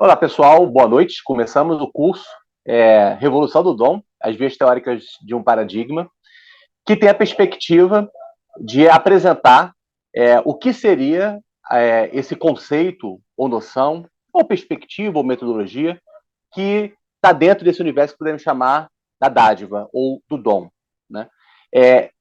Olá, pessoal, boa noite. Começamos o curso Revolução do Dom, as vias teóricas de um paradigma, que tem a perspectiva de apresentar o que seria esse conceito ou noção, ou perspectiva ou metodologia, que está dentro desse universo que podemos chamar da dádiva ou do dom. Né?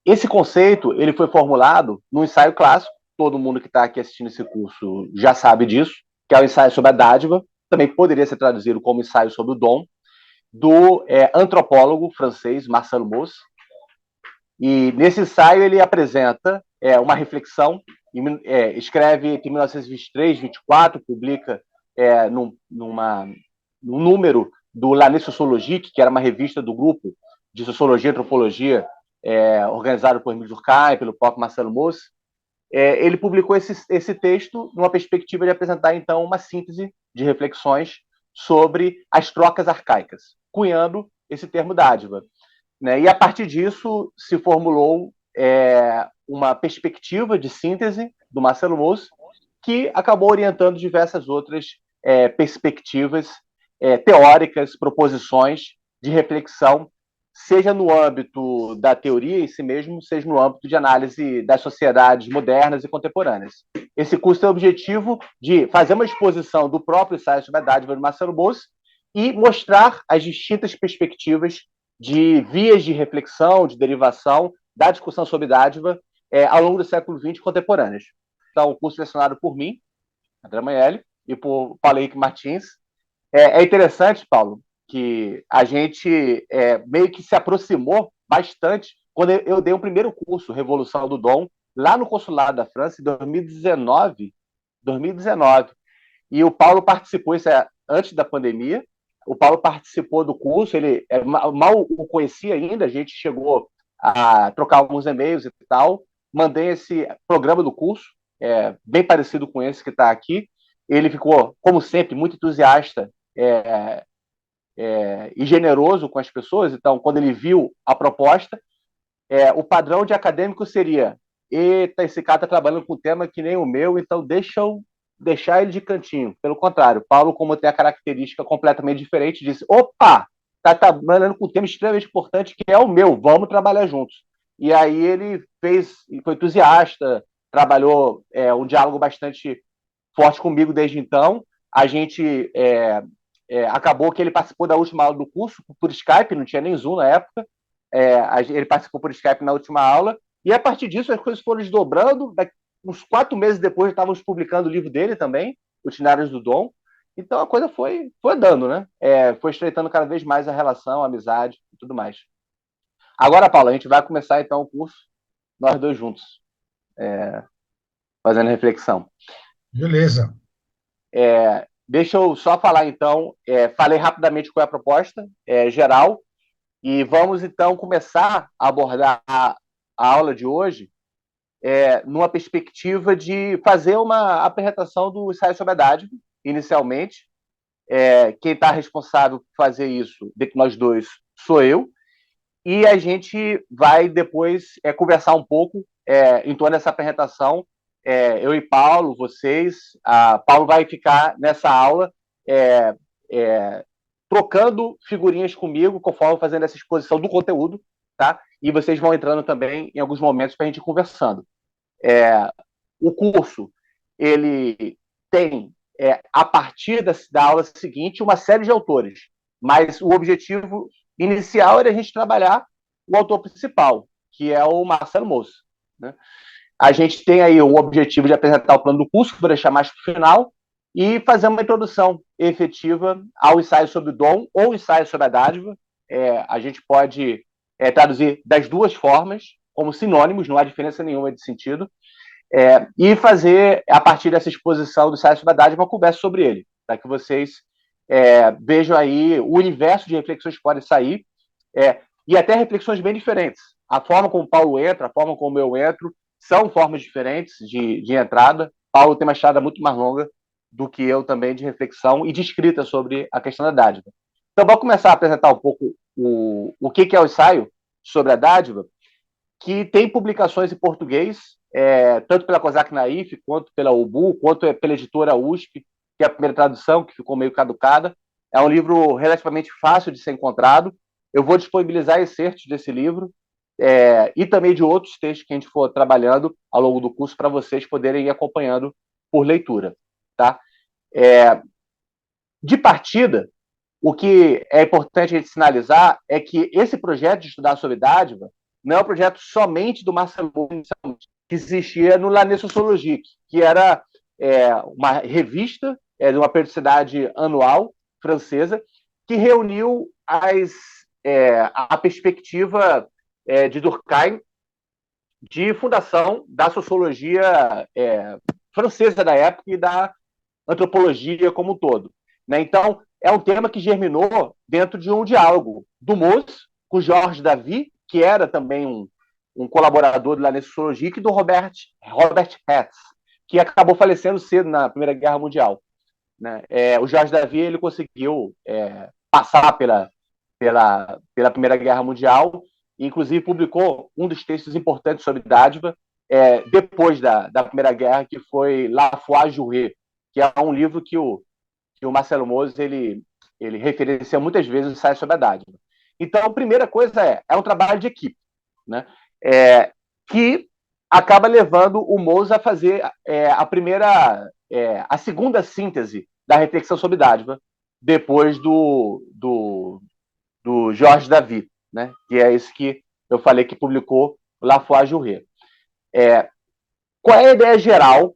Esse conceito ele foi formulado no ensaio clássico, todo mundo que está aqui assistindo esse curso já sabe disso, que é o ensaio sobre a dádiva, também poderia ser traduzido como ensaio sobre o dom, do antropólogo francês Marcel Mauss. E nesse ensaio ele apresenta uma reflexão, escreve entre 1923 e 24, publica num número do L'Année Sociologique, que era uma revista do grupo de Sociologia e Antropologia, organizado por Emile Durkheim, pelo próprio Marcel Mauss. Ele publicou esse texto numa perspectiva de apresentar, então, uma síntese de reflexões sobre as trocas arcaicas, cunhando esse termo dádiva. Né? E, a partir disso, se formulou uma perspectiva de síntese do Marcelo Mauss, que acabou orientando diversas outras perspectivas teóricas, proposições de reflexão, seja no âmbito da teoria em si mesmo, seja no âmbito de análise das sociedades modernas e contemporâneas. Esse curso tem o objetivo de fazer uma exposição do próprio ensaio sobre a dádiva do Marcelo Mauss e mostrar as distintas perspectivas de vias de reflexão, de derivação da discussão sobre dádiva ao longo do século XX contemporâneas. Então, o curso selecionado por mim, André Manelli, e por Paulo Henrique Martins. É interessante, Paulo, que a gente meio que se aproximou bastante quando eu dei o primeiro curso, Revolução do Dom, lá no Consulado da França, em 2019. E o Paulo participou, isso antes da pandemia, o Paulo participou do curso, ele mal o conhecia ainda, a gente chegou a trocar alguns e-mails e tal, mandei esse programa do curso, bem parecido com esse que está aqui. Ele ficou, como sempre, muito entusiasta e generoso com as pessoas. Então, quando ele viu a proposta, o padrão de acadêmico seria: eita, esse cara está trabalhando com um tema que nem o meu, então deixa eu deixar ele de cantinho. Pelo contrário, Paulo, como tem a característica completamente diferente, disse: opa, está trabalhando com um tema extremamente importante que é o meu, vamos trabalhar juntos. E aí ele foi entusiasta, trabalhou um diálogo bastante forte comigo desde então. A gente acabou que ele participou da última aula do curso por Skype, não tinha nem Zoom na época. Ele participou por Skype na última aula, e a partir disso as coisas foram desdobrando. Uns 4 meses depois estávamos publicando o livro dele também, Itinerários do Dom. Então a coisa foi andando, né? Foi estreitando cada vez mais a relação, a amizade e tudo mais. Agora, Paulo, a gente vai começar então o curso, nós dois juntos, fazendo reflexão. Beleza. Deixa eu só falar então, falei rapidamente qual é a proposta geral, e vamos então começar a abordar a aula de hoje numa perspectiva de fazer uma apresentação do ensaio sobre a dádiva, inicialmente. Quem está responsável por fazer isso, de nós dois, sou eu, e a gente vai depois conversar um pouco em torno dessa apresentação. Eu e Paulo, vocês, Paulo vai ficar nessa aula trocando figurinhas comigo, conforme fazendo essa exposição do conteúdo, tá? E vocês vão entrando também em alguns momentos para a gente ir conversando. O curso, ele tem, a partir da aula seguinte, uma série de autores, mas o objetivo inicial era a gente trabalhar o autor principal, que é o Marcelo Mauss. Né? A gente tem aí o objetivo de apresentar o plano do curso, que vou deixar mais para o final, e fazer uma introdução efetiva ao ensaio sobre o dom ou ensaio sobre a dádiva. A gente pode traduzir das duas formas, como sinônimos, não há diferença nenhuma de sentido, e fazer, a partir dessa exposição do ensaio sobre a dádiva, uma conversa sobre ele, para que vocês vejam aí o universo de reflexões que podem sair, e até reflexões bem diferentes. A forma como o Paulo entra, a forma como eu entro, são formas diferentes de entrada. Paulo tem uma estrada muito mais longa do que eu também de reflexão e de escrita sobre a questão da dádiva. Então, vou começar a apresentar um pouco o que é o ensaio sobre a dádiva, que tem publicações em português, tanto pela COSAC Naif, quanto pela UBU, quanto pela editora USP. que é a primeira tradução, que ficou meio caducada. É um livro relativamente fácil de ser encontrado. Eu vou disponibilizar excertos desse livro e também de outros textos que a gente for trabalhando ao longo do curso para vocês poderem ir acompanhando por leitura. Tá? De partida, o que é importante a gente sinalizar é que esse projeto de estudar sobre dádiva não é um projeto somente do Marcelo Moura, que existia no L'Année Sociologique, que era uma revista de uma periodicidade anual francesa, que reuniu a perspectiva de Durkheim de fundação da sociologia francesa da época e da antropologia como um todo. Né? Então, é um tema que germinou dentro de um diálogo do Mauss com Georges Davy, que era também um colaborador da Sociologia, e do Robert Hertz, que acabou falecendo cedo na Primeira Guerra Mundial. Né? O Georges Davy ele conseguiu passar pela Primeira Guerra Mundial, e inclusive publicou um dos textos importantes sobre dádiva depois da Primeira Guerra, que foi La Foi Jurée, que é um livro que o Marcelo Mauss ele referencia muitas vezes no site sobre a dádiva. Então, a primeira coisa é um trabalho de equipe, né? Que acaba levando o Mauss a fazer a segunda síntese da reflexão sobre dádiva, depois do Georges Davy, né? Que é esse que eu falei que publicou La Foi Jurée. Qual é a ideia geral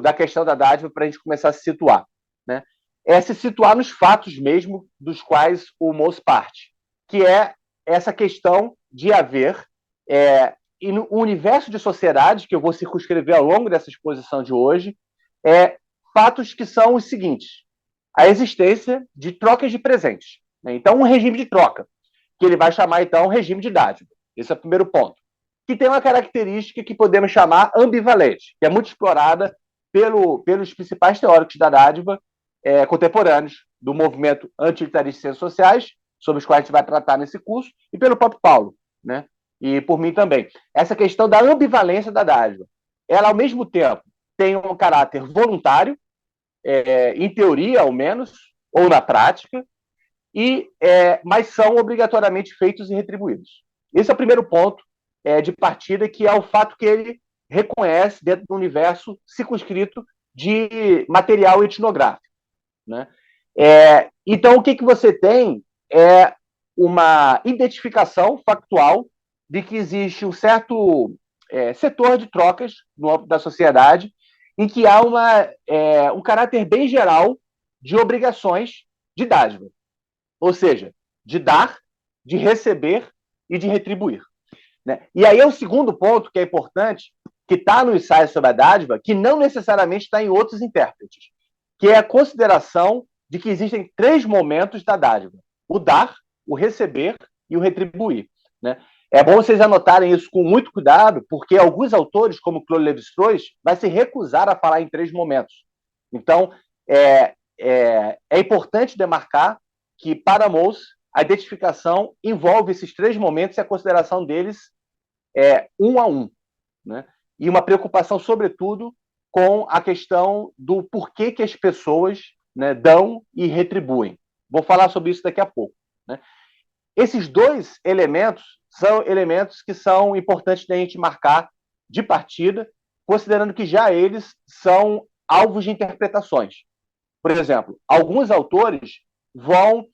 da questão da dádiva para a gente começar a se situar? Né? É se situar nos fatos mesmo dos quais o Mauss parte, que é essa questão de haver, e no universo de sociedade, que eu vou circunscrever ao longo dessa exposição de hoje, fatos que são os seguintes: a existência de trocas de presentes. Né? Então, um regime de troca, que ele vai chamar, então, regime de dádiva. Esse é o primeiro ponto. Que tem uma característica que podemos chamar ambivalente, que é muito explorada pelos principais teóricos da dádiva contemporâneos, do movimento anti-utilitarista de ciências sociais, sobre os quais a gente vai tratar nesse curso, e pelo próprio Paulo, né? E por mim também. Essa questão da ambivalência da dádiva. Ela, ao mesmo tempo, tem um caráter voluntário, em teoria, ao menos, ou na prática, mas são obrigatoriamente feitos e retribuídos. Esse é o primeiro ponto de partida, que é o fato que ele reconhece dentro do universo circunscrito de material etnográfico. Né? Então, o que você tem é uma identificação factual de que existe um certo setor de trocas no âmbito da sociedade em que há um caráter bem geral de obrigações de dádiva. Ou seja, de dar, de receber e de retribuir. Né? E aí é o segundo ponto que é importante, que está no ensaio sobre a dádiva, que não necessariamente está em outros intérpretes, que é a consideração de que existem 3 momentos da dádiva: o dar, o receber e o retribuir. Né? É bom vocês anotarem isso com muito cuidado, porque alguns autores, como Claude Lévi-Strauss, vai se recusar a falar em 3 momentos. Então, é importante demarcar que, para Mauss, a identificação envolve esses 3 momentos e a consideração deles um a um. Né? E uma preocupação, sobretudo, com a questão do porquê que as pessoas, né, dão e retribuem. Vou falar sobre isso daqui a pouco. Né? Esses 2 elementos são elementos que são importantes da gente marcar de partida, considerando que já eles são alvos de interpretações. Por exemplo, alguns autores vão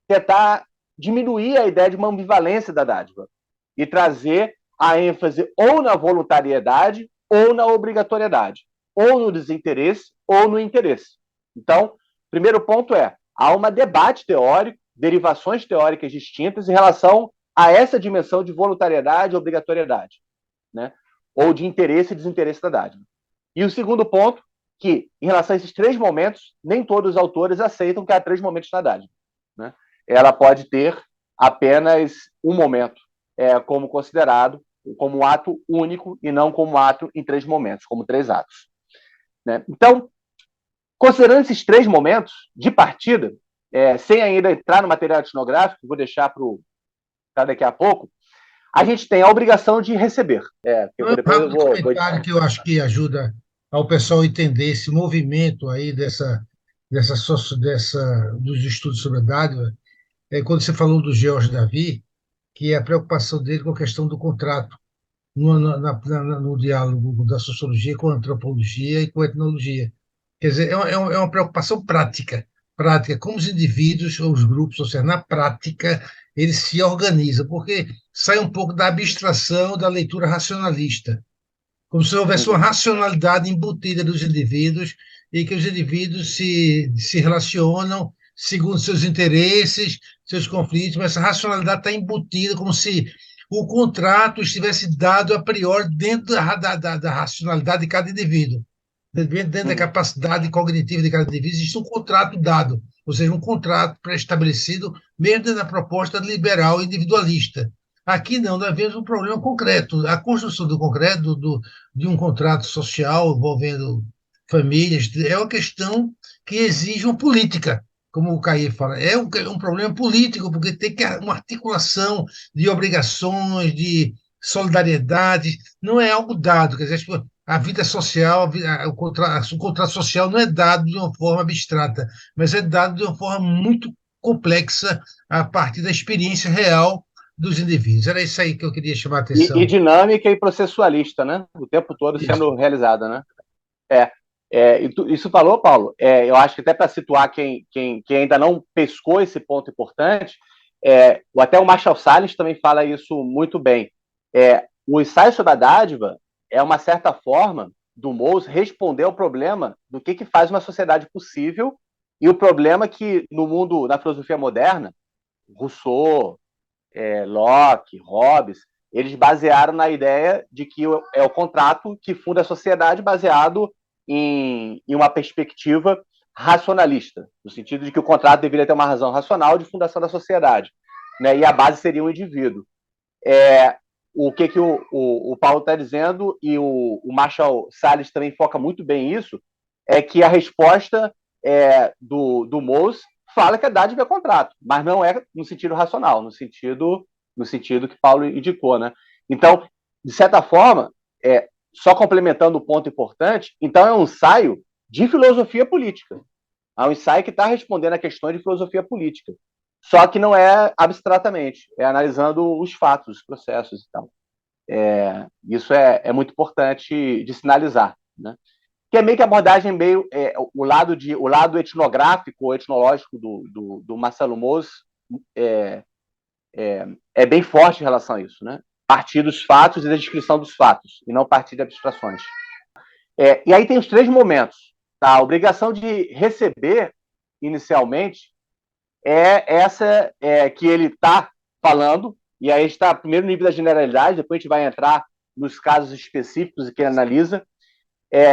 tentar diminuir a ideia de uma ambivalência da dádiva e trazer a ênfase ou na voluntariedade ou na obrigatoriedade, ou no desinteresse ou no interesse. Então, primeiro ponto há um debate teórico, derivações teóricas distintas em relação a essa dimensão de voluntariedade e obrigatoriedade, né? Ou de interesse e desinteresse da dádiva. E o segundo ponto, que em relação a esses 3 momentos, nem todos os autores aceitam que há 3 momentos na dádiva. Né? Ela pode ter apenas um momento como considerado como um ato único e não como um ato em 3 momentos, como 3 atos. Né? Então, considerando esses 3 momentos de partida, sem ainda entrar no material etnográfico, vou deixar para daqui a pouco, a gente tem a obrigação de receber. Um rápido comentário que eu acho que ajuda ao pessoal entender esse movimento aí dos estudos sobre a dádiva, quando você falou do George Davi, que é a preocupação dele com a questão do contrato no diálogo da sociologia com a antropologia e com a etnologia. Quer dizer, é uma preocupação prática, como os indivíduos ou os grupos, ou seja, na prática, eles se organizam, porque sai um pouco da abstração da leitura racionalista, como se houvesse uma Uhum, racionalidade embutida dos indivíduos e que os indivíduos se relacionam segundo seus interesses, seus conflitos, mas essa racionalidade está embutida como se o contrato estivesse dado a priori dentro da racionalidade de cada indivíduo. Dentro da uhum, capacidade cognitiva de cada indivíduo, existe um contrato dado, ou seja, um contrato pré-estabelecido, mesmo dentro da proposta liberal individualista. Aqui não, nós vemos um problema concreto. A construção do concreto, de um contrato social envolvendo famílias, é uma questão que exige uma política, como o Caí fala. Um problema político, porque tem que uma articulação de obrigações, de solidariedade, não é algo dado. Quer dizer, a vida social, o contrato social não é dado de uma forma abstrata, mas é dado de uma forma muito complexa a partir da experiência real dos indivíduos. Era isso aí que eu queria chamar a e atenção. dinâmica e processualista, né? O tempo todo Isso. sendo realizada, né? É, isso falou, Paulo. Eu acho que até para situar quem ainda não pescou esse ponto importante, até o Marshall Salles também fala isso muito bem. O ensaio sobre a dádiva é uma certa forma do Mose responder ao problema do que faz uma sociedade possível e o problema que no mundo, na filosofia moderna, Rousseau, Locke, Hobbes, eles basearam na ideia de que é o contrato que funda a sociedade baseado em uma perspectiva racionalista, no sentido de que o contrato deveria ter uma razão racional de fundação da sociedade, né? E a base seria o indivíduo. O que o Paulo está dizendo, e o Marshall Salles também foca muito bem isso, é que a resposta do Mose fala que a dádiva é contrato, mas não é no sentido racional, no sentido que Paulo indicou, né? Então, de certa forma, só complementando o ponto importante, então é um ensaio de filosofia política. É um ensaio que está respondendo a questões de filosofia política. Só que não é abstratamente, é analisando os fatos, os processos e tal. Isso é muito importante de sinalizar, né? Que é meio que a abordagem meio o lado etnográfico ou etnológico do Marcelo Mose é bem forte em relação a isso, né? Partir dos fatos e da descrição dos fatos, e não partir de abstrações. E aí tem os três momentos. Tá? A obrigação de receber, inicialmente, essa que ele está falando, e aí está primeiro no nível da generalidade, depois a gente vai entrar nos casos específicos que ele analisa,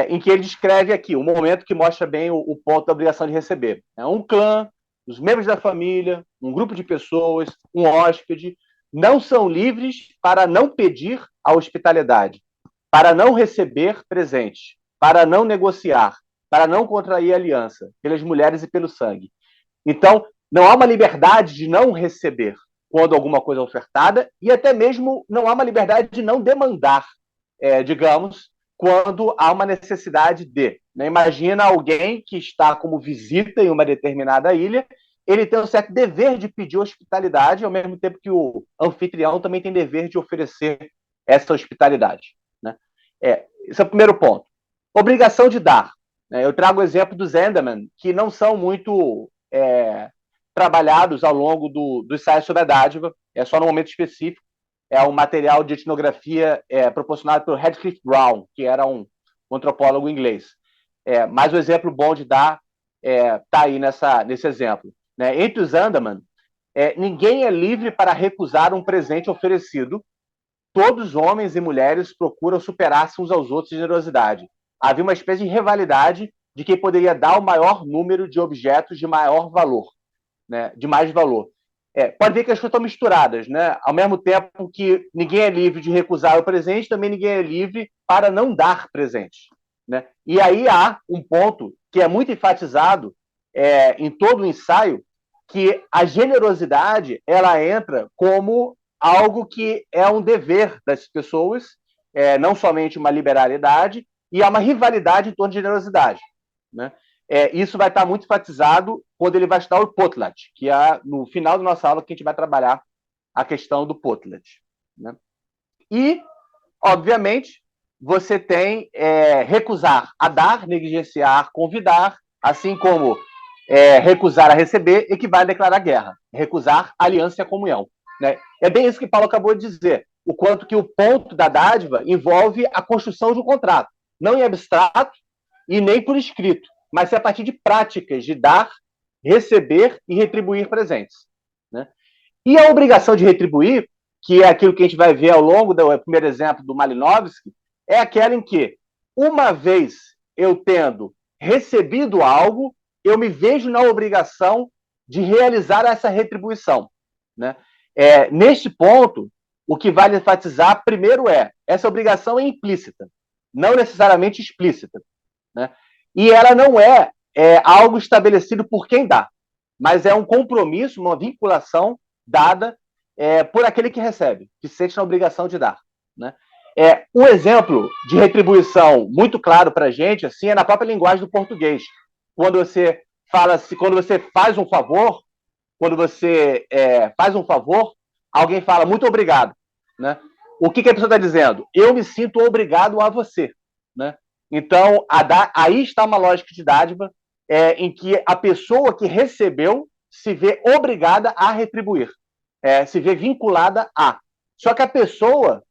em que ele descreve aqui o momento que mostra bem o ponto da obrigação de receber. É um clã, os membros da família, um grupo de pessoas, um hóspede, não são livres para não pedir a hospitalidade, para não receber presente, para não negociar, para não contrair aliança, pelas mulheres e pelo sangue. Então, não há uma liberdade de não receber quando alguma coisa é ofertada, e até mesmo não há uma liberdade de não demandar, digamos, quando há uma necessidade de. Né? Imagina alguém que está como visita em uma determinada ilha, ele tem um certo dever de pedir hospitalidade, ao mesmo tempo que o anfitrião também tem dever de oferecer essa hospitalidade. Né? Esse é o primeiro ponto. Obrigação de dar. Né? Eu trago o exemplo dos Enderman, que não são muito trabalhados ao longo do ensaio sobre a dádiva, é só no momento específico. É um material de etnografia proporcionado pelo Radcliffe Brown, que era um antropólogo inglês. Mas o exemplo bom de dar está aí nesse exemplo. Né? Entre os Andaman, ninguém é livre para recusar um presente oferecido. Todos, homens e mulheres, procuram superar-se uns aos outros de generosidade. Havia uma espécie de rivalidade de quem poderia dar o maior número de objetos de maior valor, né, de mais valor. Pode ver que as coisas estão misturadas, né? Ao mesmo tempo que ninguém é livre de recusar o presente, também ninguém é livre para não dar presente, né? E aí há um ponto que é muito enfatizado em todo o ensaio, que a generosidade ela entra como algo que é um dever das pessoas, não somente uma liberalidade, e há uma rivalidade em torno de generosidade, né? Isso vai estar muito enfatizado quando ele vai estudar o Potlatch, que é no final da nossa aula que a gente vai trabalhar a questão do Potlatch, né? E, obviamente, você tem recusar a dar, negligenciar, convidar, assim como recusar a receber equivale a declarar guerra, recusar aliança e a comunhão, né? É bem isso que Paulo acabou de dizer, o quanto que o ponto da dádiva envolve a construção de um contrato, não em abstrato e nem por escrito, mas a partir de práticas de dar, receber e retribuir presentes, né? E a obrigação de retribuir, que é aquilo que a gente vai ver ao longo do primeiro exemplo do Malinowski, é aquela em que, uma vez eu tendo recebido algo, eu me vejo na obrigação de realizar essa retribuição, né? Neste ponto, o que vale enfatizar primeiro essa obrigação é implícita, não necessariamente explícita, né? E ela não é algo estabelecido por quem dá, mas é um compromisso, uma vinculação dada por aquele que recebe, que se sente na obrigação de dar, né? Um exemplo de retribuição muito claro para a gente assim, é na própria linguagem do português. Quando você fala, quando você faz um favor, alguém fala muito obrigado, né? O que a pessoa está dizendo? Eu me sinto obrigado a você, né? Então, aí está uma lógica de dádiva em que a pessoa que recebeu se vê obrigada a retribuir, se vê vinculada a. Só que a pessoa,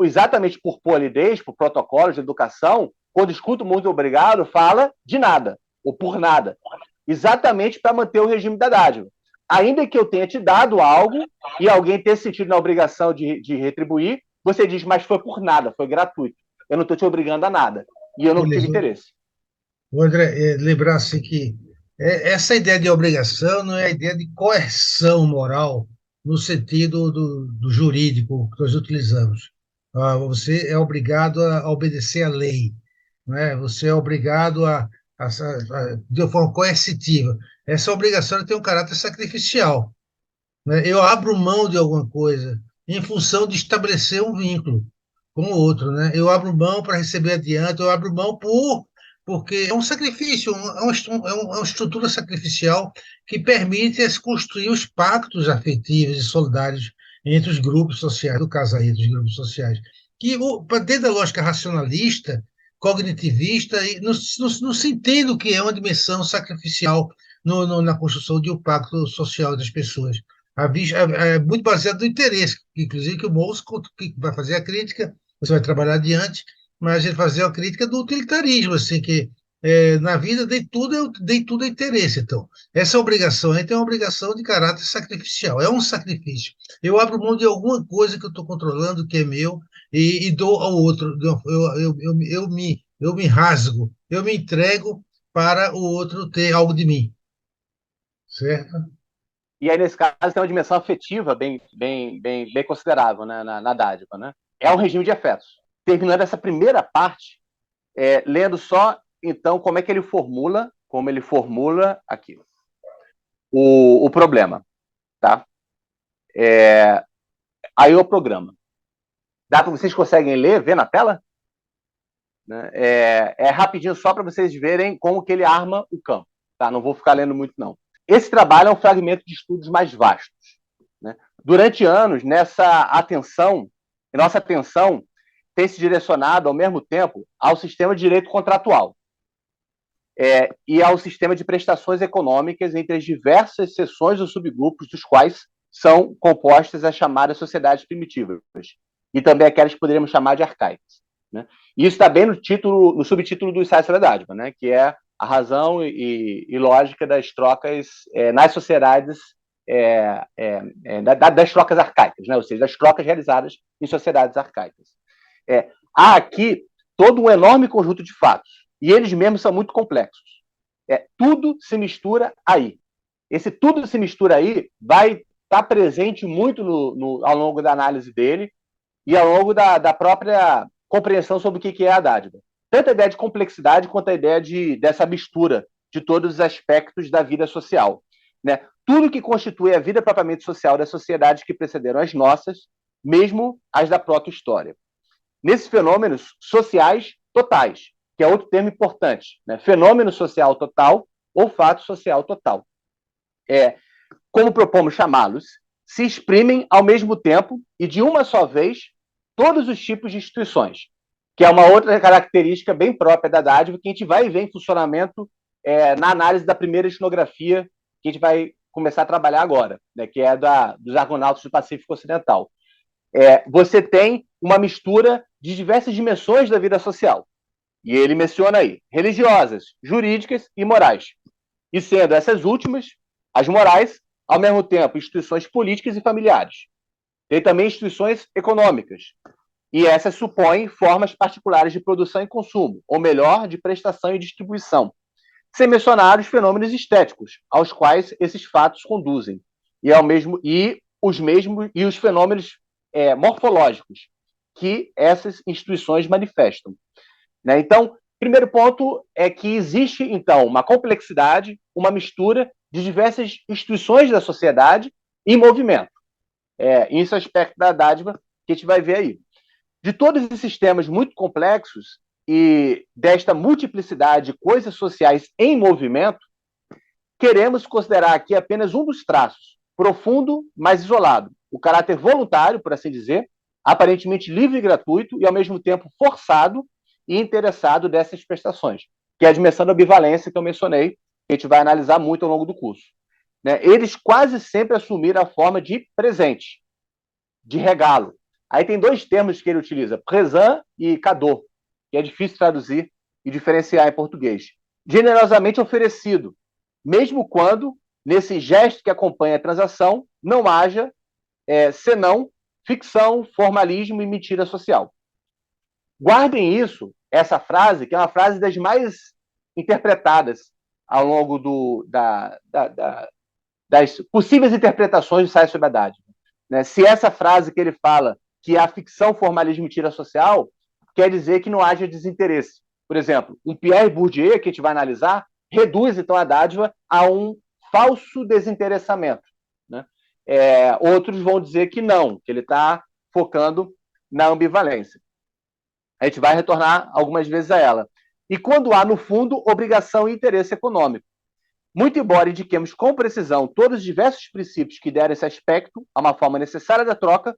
exatamente por polidez, por protocolos de educação, quando escuta muito obrigado, fala de nada, ou por nada, exatamente para manter o regime da dádiva. Ainda que eu tenha te dado algo e alguém tenha sentido na obrigação de retribuir, você diz, mas foi por nada, foi gratuito. Eu não estou te obrigando a nada. E eu não tive interesse. O André, lembrar assim que essa ideia de obrigação não é a ideia de coerção moral no sentido do jurídico que nós utilizamos. Você é obrigado a obedecer à lei, não é? Você é obrigado de uma forma coercitiva. Essa obrigação tem um caráter sacrificial, né? Eu abro mão de alguma coisa em função de estabelecer um vínculo com o outro, né? Eu abro mão para receber adiante, eu abro mão porque é um sacrifício, é uma estrutura sacrificial que permite se construir os pactos afetivos e solidários entre os grupos sociais, do casamento dos grupos sociais, que dentro da lógica racionalista, cognitivista, não se entende o que é uma dimensão sacrificial na construção de um pacto social das pessoas. É muito baseado no interesse, inclusive que o Moussa que vai fazer a crítica, você vai trabalhar adiante, mas ele fazer a crítica do utilitarismo, assim, que na vida de tudo é interesse. Então, essa obrigação aí tem uma obrigação de caráter sacrificial, é um sacrifício. Eu abro mão de alguma coisa que eu estou controlando, que é meu, e dou ao outro. Eu me rasgo, eu me entrego para o outro ter algo de mim. Certo? E aí, nesse caso, tem uma dimensão afetiva bem considerável, né, na dádiva, né? É um regime de afetos. Terminando essa primeira parte, lendo só, então, como ele formula aqui o problema, tá? Aí o programa. Dá para vocês conseguem ver na tela? Né? Rapidinho só para vocês verem como que ele arma o campo, tá? Não vou ficar lendo muito, não. Esse trabalho é um fragmento de estudos mais vastos, né? Durante anos, nossa atenção tem se direcionado, ao mesmo tempo, ao sistema de direito contratual e ao sistema de prestações econômicas entre as diversas seções ou subgrupos dos quais são compostas as chamadas sociedades primitivas e também aquelas que poderíamos chamar de arcaicas, né? E isso está bem no subtítulo do ensaio sobre a dádiva, né? Que é a razão e lógica das trocas nas sociedades, das trocas arcaicas, né? Ou seja, das trocas realizadas em sociedades arcaicas. Há aqui todo um enorme conjunto de fatos, e eles mesmos são muito complexos. Tudo se mistura aí. Esse tudo se mistura aí vai estar presente muito ao longo da análise dele e ao longo da própria compreensão sobre o que é a dádiva. Tanto a ideia de complexidade quanto a ideia dessa mistura de todos os aspectos da vida social, né? Tudo que constitui a vida propriamente social das sociedades que precederam as nossas, mesmo as da proto-história. Nesses fenômenos sociais totais, que é outro termo importante, né? Fenômeno social total ou fato social total. Como propomos chamá-los, se exprimem ao mesmo tempo e de uma só vez todos os tipos de instituições, que é uma outra característica bem própria da dádiva que a gente vai ver em funcionamento na análise da primeira etnografia que a gente vai começar a trabalhar agora, né, que é dos Argonautas do Pacífico Ocidental. Você tem uma mistura de diversas dimensões da vida social. E ele menciona aí religiosas, jurídicas e morais. E sendo essas últimas, as morais, ao mesmo tempo, instituições políticas e familiares. Tem também instituições econômicas. E essas supõem formas particulares de produção e consumo, ou melhor, de prestação e distribuição. Sem mencionar os fenômenos estéticos, aos quais esses fatos conduzem. E os fenômenos morfológicos que essas instituições manifestam. Né? Então, primeiro ponto é que existe, então, uma complexidade, uma mistura de diversas instituições da sociedade em movimento. Esse aspecto da dádiva que a gente vai ver aí. De todos esses sistemas muito complexos e desta multiplicidade de coisas sociais em movimento, queremos considerar aqui apenas um dos traços, profundo, mas isolado, o caráter voluntário, por assim dizer, aparentemente livre e gratuito e, ao mesmo tempo, forçado e interessado dessas prestações, que é a dimensão da ambivalência que eu mencionei, que a gente vai analisar muito ao longo do curso. Né? Eles quase sempre assumiram a forma de presente, de regalo. Aí tem dois termos que ele utiliza, présent e cadeau, que é difícil traduzir e diferenciar em português. Generosamente oferecido, mesmo quando, nesse gesto que acompanha a transação, não haja senão ficção, formalismo e mentira social. Guardem isso, essa frase, que é uma frase das mais interpretadas ao longo das possíveis interpretações do Sai sobre a Dádiva. Né? Se essa frase que ele fala, que a ficção, formalismo e mentira social, quer dizer que não haja desinteresse. Por exemplo, um Pierre Bourdieu, que a gente vai analisar, reduz, então, a dádiva a um falso desinteressamento. Né? Outros vão dizer que não, que ele está focando na ambivalência. A gente vai retornar algumas vezes a ela. E quando há, no fundo, obrigação e interesse econômico. Muito embora indiquemos com precisão todos os diversos princípios que deram esse aspecto a uma forma necessária da troca,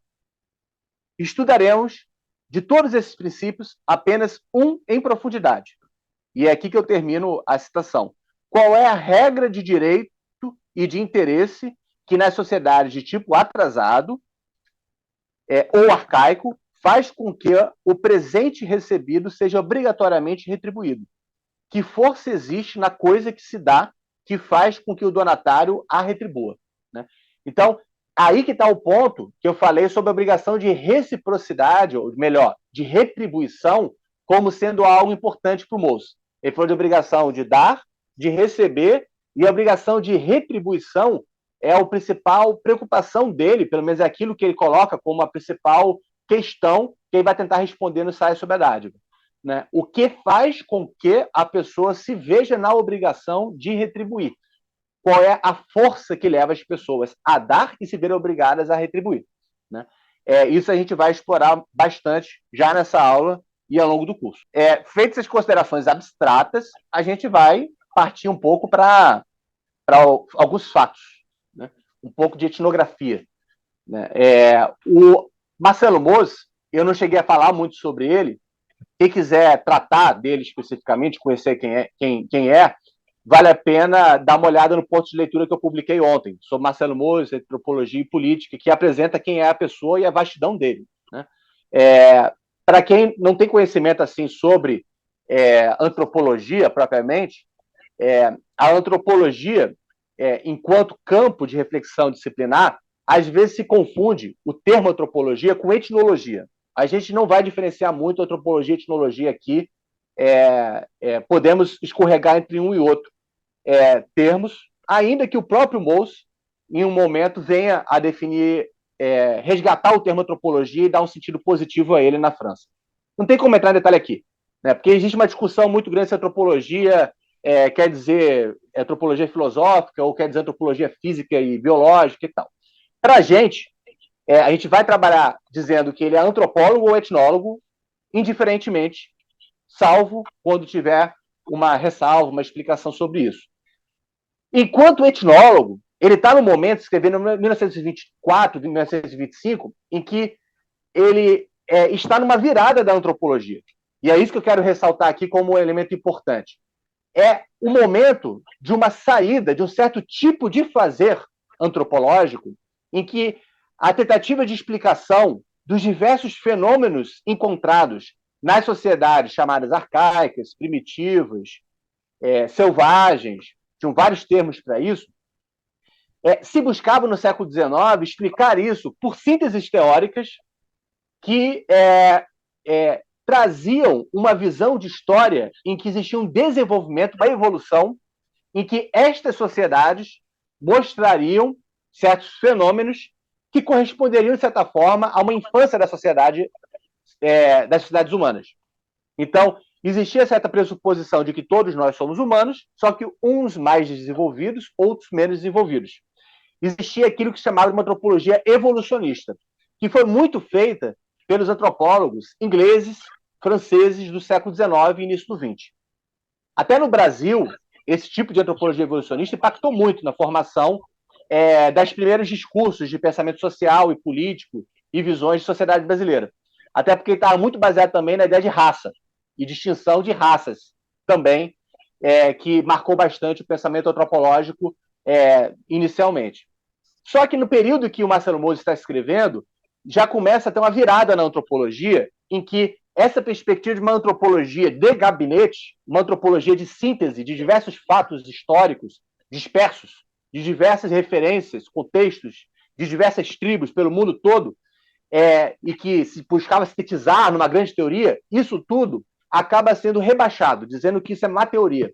estudaremos de todos esses princípios apenas um em profundidade. E é aqui que eu termino a citação. Qual é a regra de direito e de interesse que nas sociedades de tipo atrasado ou arcaico faz com que o presente recebido seja obrigatoriamente retribuído? Que força existe na coisa que se dá que faz com que o donatário a retribua? Né? Então, aí que está o ponto que eu falei sobre a obrigação de reciprocidade, ou melhor, de retribuição, como sendo algo importante para o moço. Ele falou de obrigação de dar, de receber, e a obrigação de retribuição é a principal preocupação dele, pelo menos é aquilo que ele coloca como a principal questão que ele vai tentar responder no Sai sobre a Dádiva. Né? O que faz com que a pessoa se veja na obrigação de retribuir? Qual é a força que leva as pessoas a dar e se verem obrigadas a retribuir? Né? Isso a gente vai explorar bastante já nessa aula e ao longo do curso. Feitas as considerações abstratas, a gente vai partir um pouco para alguns fatos, né? Um pouco de etnografia. Né? O Marcelo Mose, eu não cheguei a falar muito sobre ele. Quem quiser tratar dele especificamente, conhecer quem é, vale a pena dar uma olhada no ponto de leitura que eu publiquei ontem, sobre Marcelo Mose, Antropologia e Política, que apresenta quem é a pessoa e a vastidão dele. Né? Para quem não tem conhecimento assim sobre antropologia propriamente, a antropologia, enquanto campo de reflexão disciplinar, às vezes se confunde o termo antropologia com etnologia. A gente não vai diferenciar muito antropologia e etnologia aqui, podemos escorregar entre um e outro termos, ainda que o próprio Mose, em um momento, venha a definir, resgatar o termo antropologia e dar um sentido positivo a ele na França. Não tem como entrar em detalhe aqui, né? Porque existe uma discussão muito grande se antropologia quer dizer antropologia filosófica ou quer dizer antropologia física e biológica e tal. Para a gente vai trabalhar dizendo que ele é antropólogo ou etnólogo, indiferentemente salvo quando tiver uma ressalva, uma explicação sobre isso. Enquanto etnólogo, ele está no momento, escrevendo em 1924, 1925, em que ele está numa virada da antropologia. E é isso que eu quero ressaltar aqui como um elemento importante. É o momento de uma saída de um certo tipo de fazer antropológico em que a tentativa de explicação dos diversos fenômenos encontrados nas sociedades chamadas arcaicas, primitivas, selvagens, tinham vários termos para isso, se buscava no século XIX explicar isso por sínteses teóricas que traziam uma visão de história em que existia um desenvolvimento, uma evolução, em que estas sociedades mostrariam certos fenômenos que corresponderiam, de certa forma, a uma infância da sociedade, das sociedades humanas. Então, existia certa pressuposição de que todos nós somos humanos, só que uns mais desenvolvidos, outros menos desenvolvidos. Existia aquilo que se chamava de uma antropologia evolucionista, que foi muito feita pelos antropólogos ingleses, franceses do século XIX e início do XX. Até no Brasil, esse tipo de antropologia evolucionista impactou muito na formação das primeiros discursos de pensamento social e político e visões de sociedade brasileira. Até porque estava muito baseado também na ideia de raça e distinção de raças também, que marcou bastante o pensamento antropológico inicialmente. Só que no período que o Marcelo Mose está escrevendo, já começa a ter uma virada na antropologia, em que essa perspectiva de uma antropologia de gabinete, uma antropologia de síntese de diversos fatos históricos dispersos, de diversas referências, contextos, de diversas tribos pelo mundo todo, e que se buscava sintetizar numa grande teoria, isso tudo acaba sendo rebaixado, dizendo que isso é má teoria.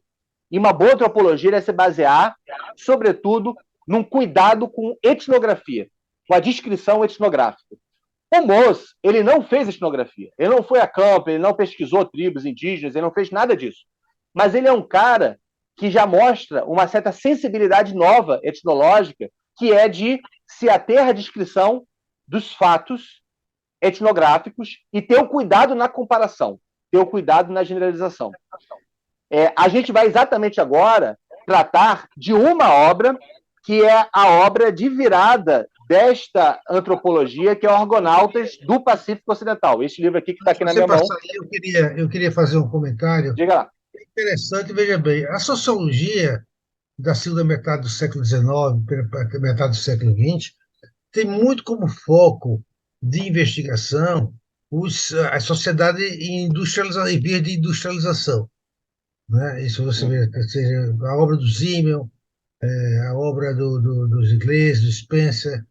E uma boa antropologia deve se basear, sobretudo, num cuidado com etnografia, com a descrição etnográfica. O Mose, ele não fez etnografia, ele não foi a campo, ele não pesquisou tribos indígenas, ele não fez nada disso. Mas ele é um cara que já mostra uma certa sensibilidade nova etnológica, que é de se ater à descrição dos fatos etnográficos e ter o cuidado na comparação, ter o cuidado na generalização. A gente vai exatamente agora tratar de uma obra que é a obra de virada desta antropologia, que é Argonautas do Pacífico Ocidental. Este livro aqui que está aqui na minha mão. Eu queria fazer um comentário. Diga lá. É interessante, veja bem, a sociologia da segunda metade do século XIX, metade do século XX, tem muito como foco de investigação a sociedade em vias de industrialização. Né? Isso você vê, seja a obra do Simmel, a obra dos ingleses, do Spencer,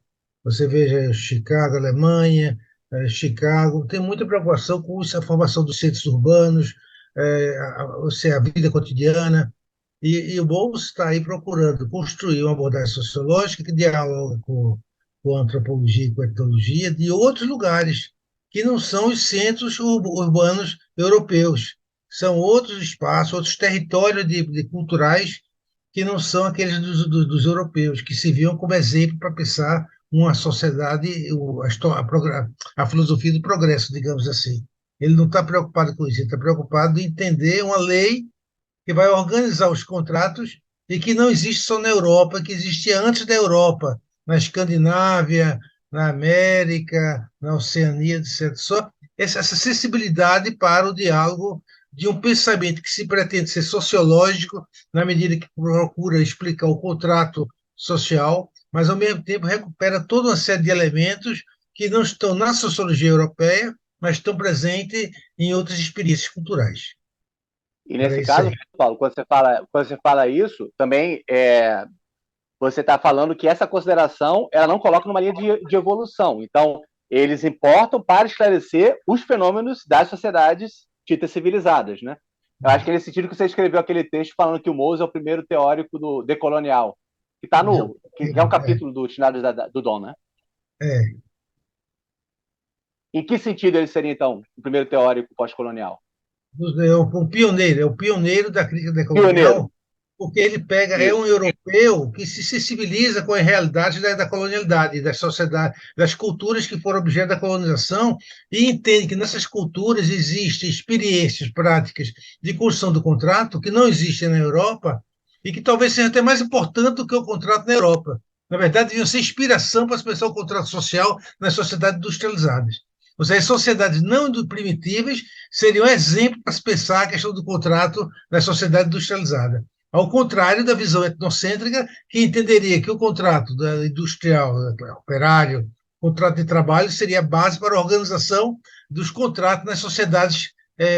você veja Chicago, Alemanha, Chicago, tem muita preocupação com isso, a formação dos centros urbanos, a vida cotidiana, e o Bowles está aí procurando construir uma abordagem sociológica que dialoga com a antropologia e com a etnologia de outros lugares, que não são os centros urbanos europeus, são outros espaços, outros territórios culturais que não são aqueles dos europeus, que se viam como exemplo para pensar uma sociedade, a filosofia do progresso, digamos assim. Ele não está preocupado com isso, ele está preocupado em entender uma lei que vai organizar os contratos e que não existe só na Europa, que existia antes da Europa, na Escandinávia, na América, na Oceania, etc. Só essa sensibilidade para o diálogo de um pensamento que se pretende ser sociológico, na medida que procura explicar o contrato social, mas ao mesmo tempo recupera toda uma série de elementos que não estão na sociologia europeia, mas estão presentes em outras experiências culturais. E nesse caso, Paulo, quando você fala isso, também você está falando que essa consideração ela não coloca numa linha de evolução. Então, eles importam para esclarecer os fenômenos das sociedades ditas civilizadas, né? Eu acho que é nesse sentido que você escreveu aquele texto falando que o Mose é o primeiro teórico do decolonial, que está que é um capítulo do Dicionário do Dom, né? Em que sentido ele seria, então, o primeiro teórico pós-colonial? É o pioneiro da crítica decolonial. porque ele pega, é um Isso. europeu que se sensibiliza com as realidades da colonialidade, da sociedade, das culturas que foram objeto da colonização, e entende que nessas culturas existem experiências, práticas de construção do contrato que não existem na Europa e que talvez seja até mais importante do que o contrato na Europa. Na verdade, deviam ser inspiração para se pensar o contrato social nas sociedades industrializadas. Ou seja, as sociedades não primitivas seriam exemplo para se pensar a questão do contrato na sociedade industrializada. Ao contrário da visão etnocêntrica, que entenderia que o contrato industrial, operário, contrato de trabalho, seria a base para a organização dos contratos nas sociedades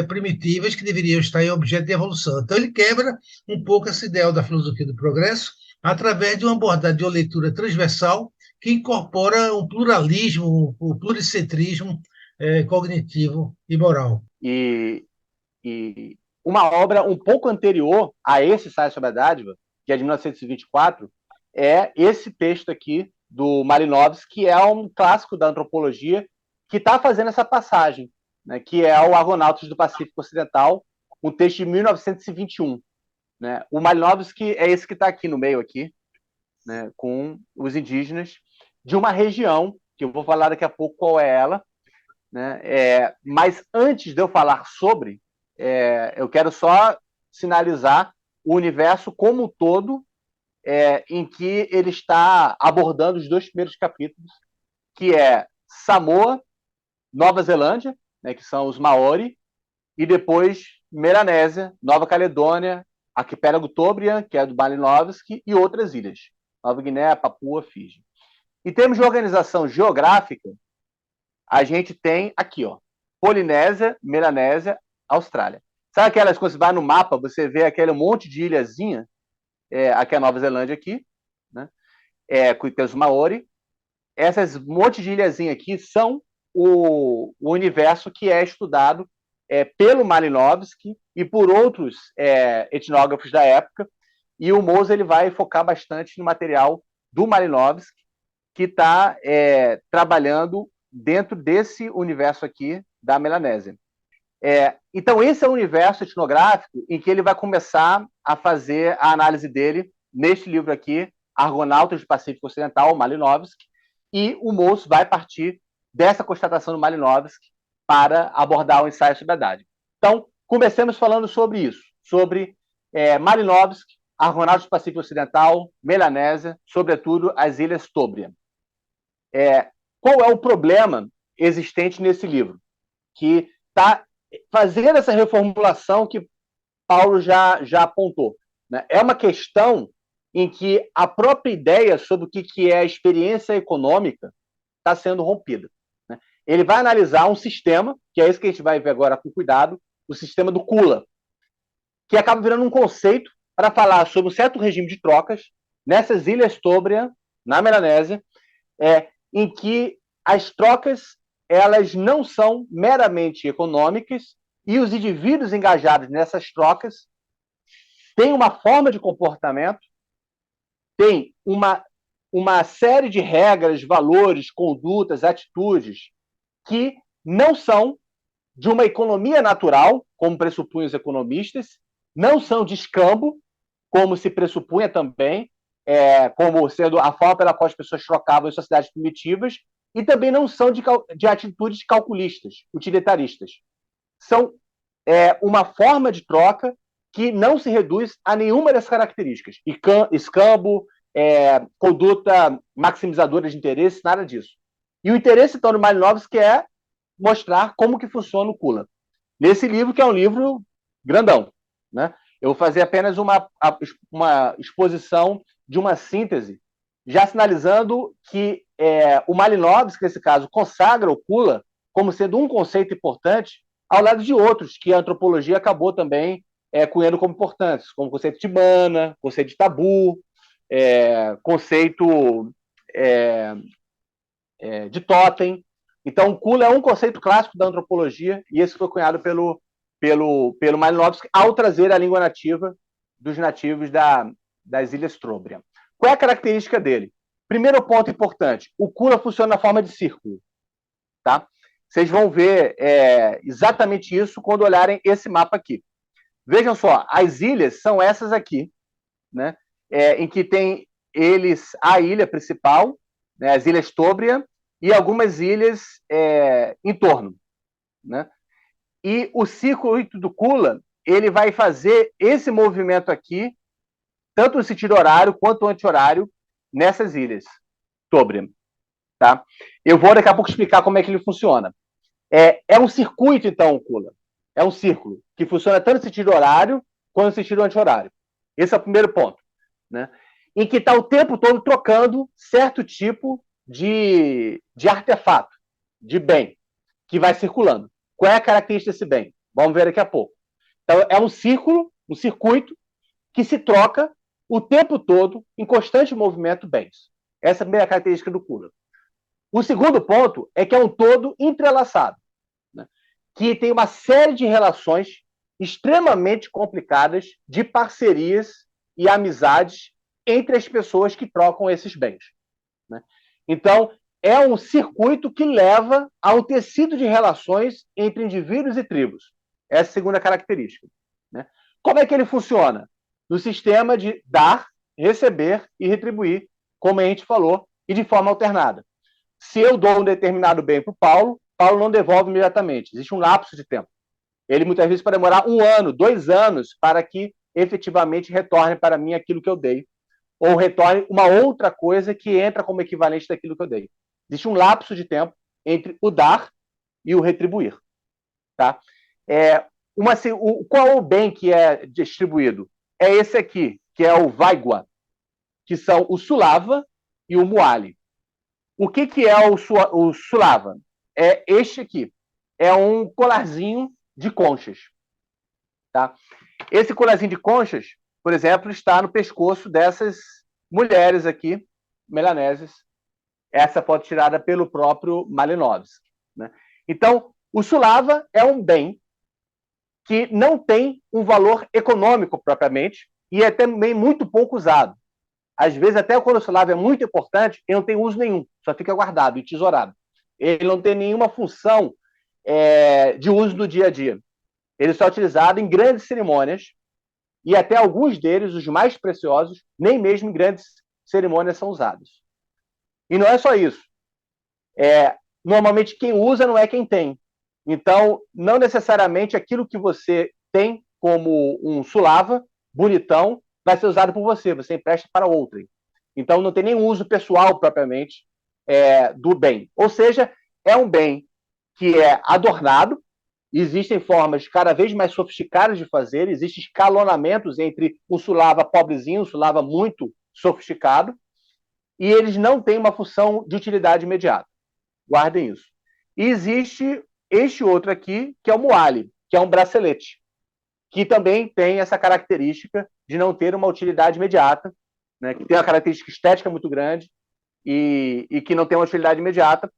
primitivas que deveriam estar em objeto de evolução. Então, ele quebra um pouco esse ideal da filosofia do progresso através de uma abordagem de uma leitura transversal que incorpora um pluralismo, um pluricentrismo cognitivo e moral. E uma obra um pouco anterior a esse Ensaio sobre a Dádiva, que é de 1924, é esse texto aqui do Malinowski, que é um clássico da antropologia, que está fazendo essa passagem, né, que é o Argonautas do Pacífico Ocidental, um texto de 1921. Né? O Malinowski é esse que está aqui no meio, aqui, né, com os indígenas de uma região, que eu vou falar daqui a pouco qual é ela, né? Mas antes de eu falar sobre, eu quero só sinalizar o universo como um todo, em que ele está abordando os dois primeiros capítulos, que é Samoa, Nova Zelândia, né, que são os Maori, e depois Melanésia, Nova Caledônia, Arquipélago Tobrian, que é do Malinowski, e outras ilhas, Nova Guiné, Papua, Fiji. Em termos de organização geográfica, a gente tem aqui, ó, Polinésia, Melanésia, Austrália. Sabe aquelas coisas, você vai no mapa, você vê aquele monte de ilhazinha, aqui é a Nova Zelândia aqui, né? Tem os Maori. Essas monte de ilhazinha aqui são o universo que é estudado pelo Malinowski e por outros etnógrafos da época. E o Moser ele vai focar bastante no material do Malinowski, que está trabalhando dentro desse universo aqui da Melanésia. Então, esse é o universo etnográfico em que ele vai começar a fazer a análise dele neste livro aqui, Argonautas do Pacífico Ocidental, Malinowski, e o Moço vai partir dessa constatação do Malinowski para abordar o ensaio sobre a Dádiva. Então, comecemos falando sobre isso, sobre Malinowski, Argonautas do Pacífico Ocidental, Melanésia, sobretudo as Ilhas Tobrian. Qual é o problema existente nesse livro? Que está fazendo essa reformulação que Paulo já apontou. Né? É uma questão em que a própria ideia sobre o que é a experiência econômica está sendo rompida. Né? Ele vai analisar um sistema, que é esse que a gente vai ver agora com cuidado, o sistema do Kula, que acaba virando um conceito para falar sobre um certo regime de trocas nessas ilhas Tobrian, na Melanésia, em que as trocas elas não são meramente econômicas e os indivíduos engajados nessas trocas têm uma forma de comportamento, têm uma série de regras, valores, condutas, atitudes que não são de uma economia natural, como pressupunham os economistas, não são de escambo, como se pressupunha também, como sendo a forma pela qual as pessoas trocavam em sociedades primitivas, e também não são de atitudes calculistas, utilitaristas. São uma forma de troca que não se reduz a nenhuma dessas características. Escambo, conduta maximizadora de interesse, nada disso. E o interesse, então, do Malinowski é mostrar como que funciona o Kula. Nesse livro, que é um livro grandão, né? Eu vou fazer apenas uma exposição de uma síntese, já sinalizando que o Malinowski, nesse caso, consagra o Kula como sendo um conceito importante, ao lado de outros que a antropologia acabou também cunhando como importantes, como o conceito de mana, conceito de tabu, conceito de totem. Então, o Kula é um conceito clássico da antropologia, e esse foi cunhado pelo Malinowski ao trazer a língua nativa dos nativos das Ilhas Trobriand. Qual é a característica dele? Primeiro ponto importante, o Kula funciona na forma de círculo. Tá? Vocês vão ver exatamente isso quando olharem esse mapa aqui. Vejam só, as ilhas são essas aqui, né? Em que tem a ilha principal, né, as ilhas Tóbria e algumas ilhas em torno, né? E o circuito do Kula, ele vai fazer esse movimento aqui, tanto no sentido horário quanto anti-horário, nessas ilhas Tóbria, tá? Eu vou daqui a pouco explicar como é que ele funciona. É um circuito, então, o Kula. É um círculo que funciona tanto no sentido horário quanto no sentido anti-horário. Esse é o primeiro ponto, né? Em que está o tempo todo trocando certo tipo de artefato, de bem, que vai circulando. Qual é a característica desse bem? Vamos ver daqui a pouco. Então, é um círculo, um circuito, que se troca o tempo todo, em constante movimento, bens. Essa é a primeira característica do Kula. O segundo ponto é que é um todo entrelaçado, né? Que tem uma série de relações extremamente complicadas de parcerias e amizades entre as pessoas que trocam esses bens, né? Então, é um circuito que leva a um tecido de relações entre indivíduos e tribos. Essa é a segunda característica, né? Como é que ele funciona? No sistema de dar, receber e retribuir, como a gente falou, e de forma alternada. Se eu dou um determinado bem para o Paulo, Paulo não devolve imediatamente. Existe um lapso de tempo. Ele muitas vezes pode demorar 1 ano, 2 anos, para que efetivamente retorne para mim aquilo que eu dei. Ou retorne uma outra coisa que entra como equivalente daquilo que eu dei. Existe um lapso de tempo entre o dar e o retribuir. Tá? Qual é o bem que é distribuído? É esse aqui, que é o Vaigua, que são o Sulava e o Muali. O que é o Sulava? É este aqui. É um colarzinho de conchas. Tá? Esse colarzinho de conchas, por exemplo, está no pescoço dessas mulheres aqui, melaneses. Essa foto tirada pelo próprio Malinovski, né? Então, o Sulava é um bem que não tem um valor econômico propriamente e é também muito pouco usado. Às vezes, até quando o Sulava é muito importante, ele não tem uso nenhum, só fica guardado e tesourado. Ele não tem nenhuma função de uso do dia a dia. Ele só é utilizado em grandes cerimônias e até alguns deles, os mais preciosos, nem mesmo em grandes cerimônias são usados. E não é só isso. Normalmente quem usa não é quem tem. Então, não necessariamente aquilo que você tem como um sulava, bonitão, vai ser usado por você, você empresta para outrem. Então, não tem nenhum uso pessoal propriamente do bem. Ou seja, é um bem que é adornado, existem formas cada vez mais sofisticadas de fazer, existem escalonamentos entre o sulava pobrezinho, o sulava muito sofisticado, e eles não têm uma função de utilidade imediata. Guardem isso. E existe este outro aqui, que é o Muali, que é um bracelete, que também tem essa característica de não ter uma utilidade imediata, né, que tem uma característica estética muito grande e que não tem uma utilidade imediata,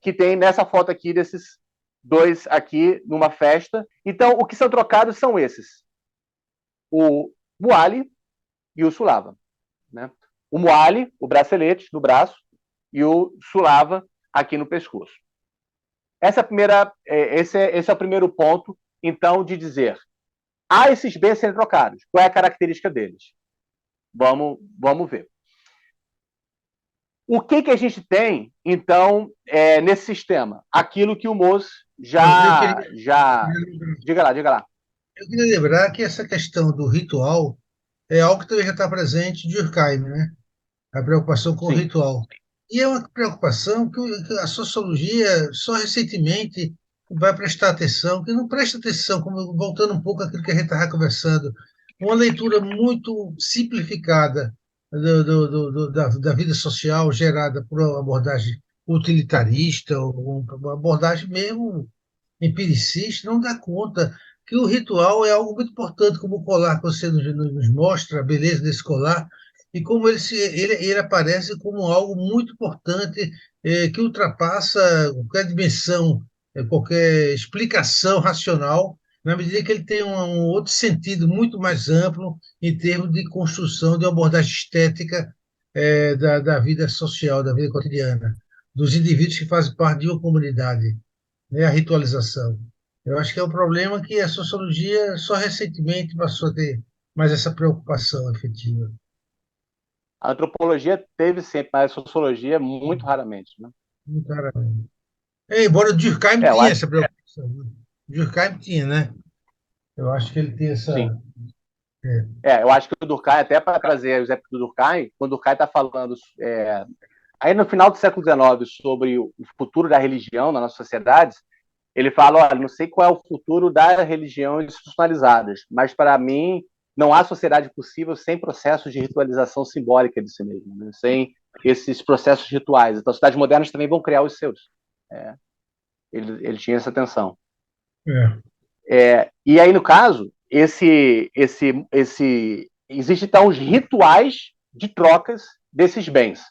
que tem nessa foto aqui desses dois aqui numa festa. Então, o que são trocados são esses: o Muali e o Sulava, né? O Muali, o bracelete no braço, e o Sulava aqui no pescoço. Esse é o primeiro ponto, então, de dizer: há esses bens sendo trocados. Qual é a característica deles? Vamos ver. O que a gente tem, então, nesse sistema? Aquilo que o Moço já. Diga lá. Eu queria lembrar que essa questão do ritual é algo que também já está presente em Durkheim, né? A preocupação com o Sim. ritual. E é uma preocupação que a sociologia só recentemente vai prestar atenção, que não presta atenção, como, voltando um pouco àquilo que a gente estava conversando, uma leitura muito simplificada da vida social gerada por uma abordagem utilitarista, ou uma abordagem mesmo empiricista, não dá conta que o ritual é algo muito importante, como o colar que você nos mostra, a beleza desse colar, e como ele aparece como algo muito importante, que ultrapassa qualquer dimensão, qualquer explicação racional, na medida que ele tem um outro sentido muito mais amplo em termos de construção de uma abordagem estética da vida social, da vida cotidiana, dos indivíduos que fazem parte de uma comunidade, né, a ritualização. Eu acho que é um problema que a sociologia só recentemente passou a ter mais essa preocupação efetiva? A antropologia teve sempre, mas a sociologia muito raramente, né? Muito raramente. Embora o Durkheim Eu tinha acho essa preocupação, né? O Durkheim tinha, né? Eu acho que ele tem sim. essa. É, Eu acho que o Durkheim, até para trazer o exemplo do Durkheim, quando o Durkheim está falando aí no final do século XIX sobre o futuro da religião nas nossas sociedades, ele fala, olha, não sei qual é o futuro das religiões institucionalizadas, mas para mim não há sociedade possível sem processos de ritualização simbólica de si mesmo, né? Sem esses processos rituais. Então, cidades modernas também vão criar os seus. É, ele tinha essa tensão. é, E aí, no caso, existe então os rituais de trocas desses bens,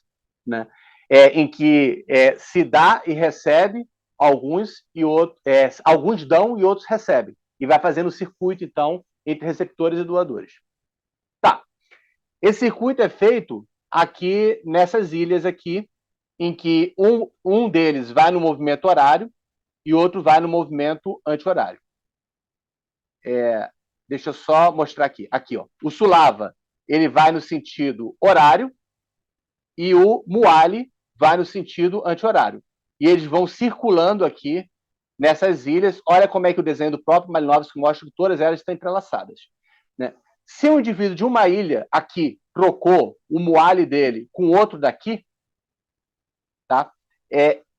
né? Em que se dá e recebe alguns dão e outros recebem, e vai fazendo o circuito então entre receptores e doadores. Tá. Esse circuito é feito aqui nessas ilhas aqui, em que um deles vai no movimento horário e outro vai no movimento anti-horário. Deixa eu só mostrar aqui. Aqui, ó. O Sulava, ele vai no sentido horário e o Muali vai no sentido anti-horário. E eles vão circulando aqui nessas ilhas. Olha como é que o desenho do próprio Malinowski mostra que todas elas estão entrelaçadas, né? Se um indivíduo de uma ilha aqui trocou o Muali dele com outro daqui, tá?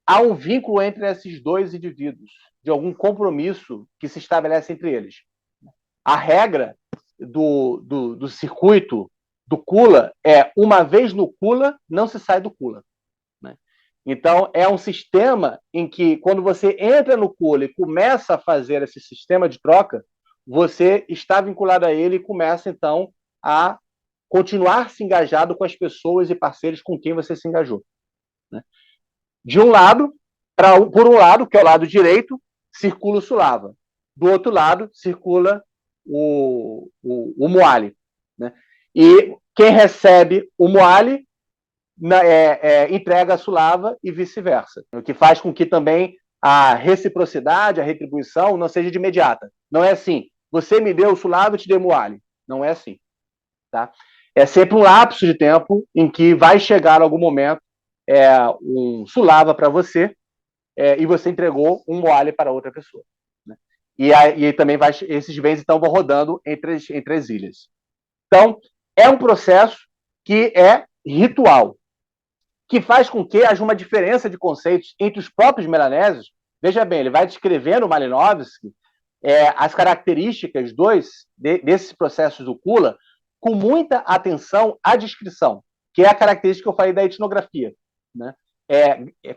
Há um vínculo entre esses dois indivíduos, de algum compromisso que se estabelece entre eles. A regra do circuito do Kula uma vez no Kula, não se sai do Kula, né? Então, é um sistema em que, quando você entra no Kula e começa a fazer esse sistema de troca, você está vinculado a ele e começa, então, a continuar se engajado com as pessoas e parceiros com quem você se engajou, né? De um lado, por um lado, que é o lado direito, circula o Sulava. Do outro lado, circula o Moali, né? E quem recebe o Moali entrega a Sulava e vice-versa, o que faz com que também a reciprocidade, a retribuição não seja de imediata. Não é assim, você me deu o Sulava, eu te dei o Moali. Não é assim, tá? É sempre um lapso de tempo em que vai chegar algum momento um Sulava para você e você entregou um Moali para outra pessoa, né? E também esses bens então vão rodando entre as ilhas. Então, é um processo que é ritual, que faz com que haja uma diferença de conceitos entre os próprios melanésios. Veja bem, ele vai descrevendo o Malinowski as características desses processos do Kula com muita atenção à descrição, que é a característica que eu falei da etnografia, né?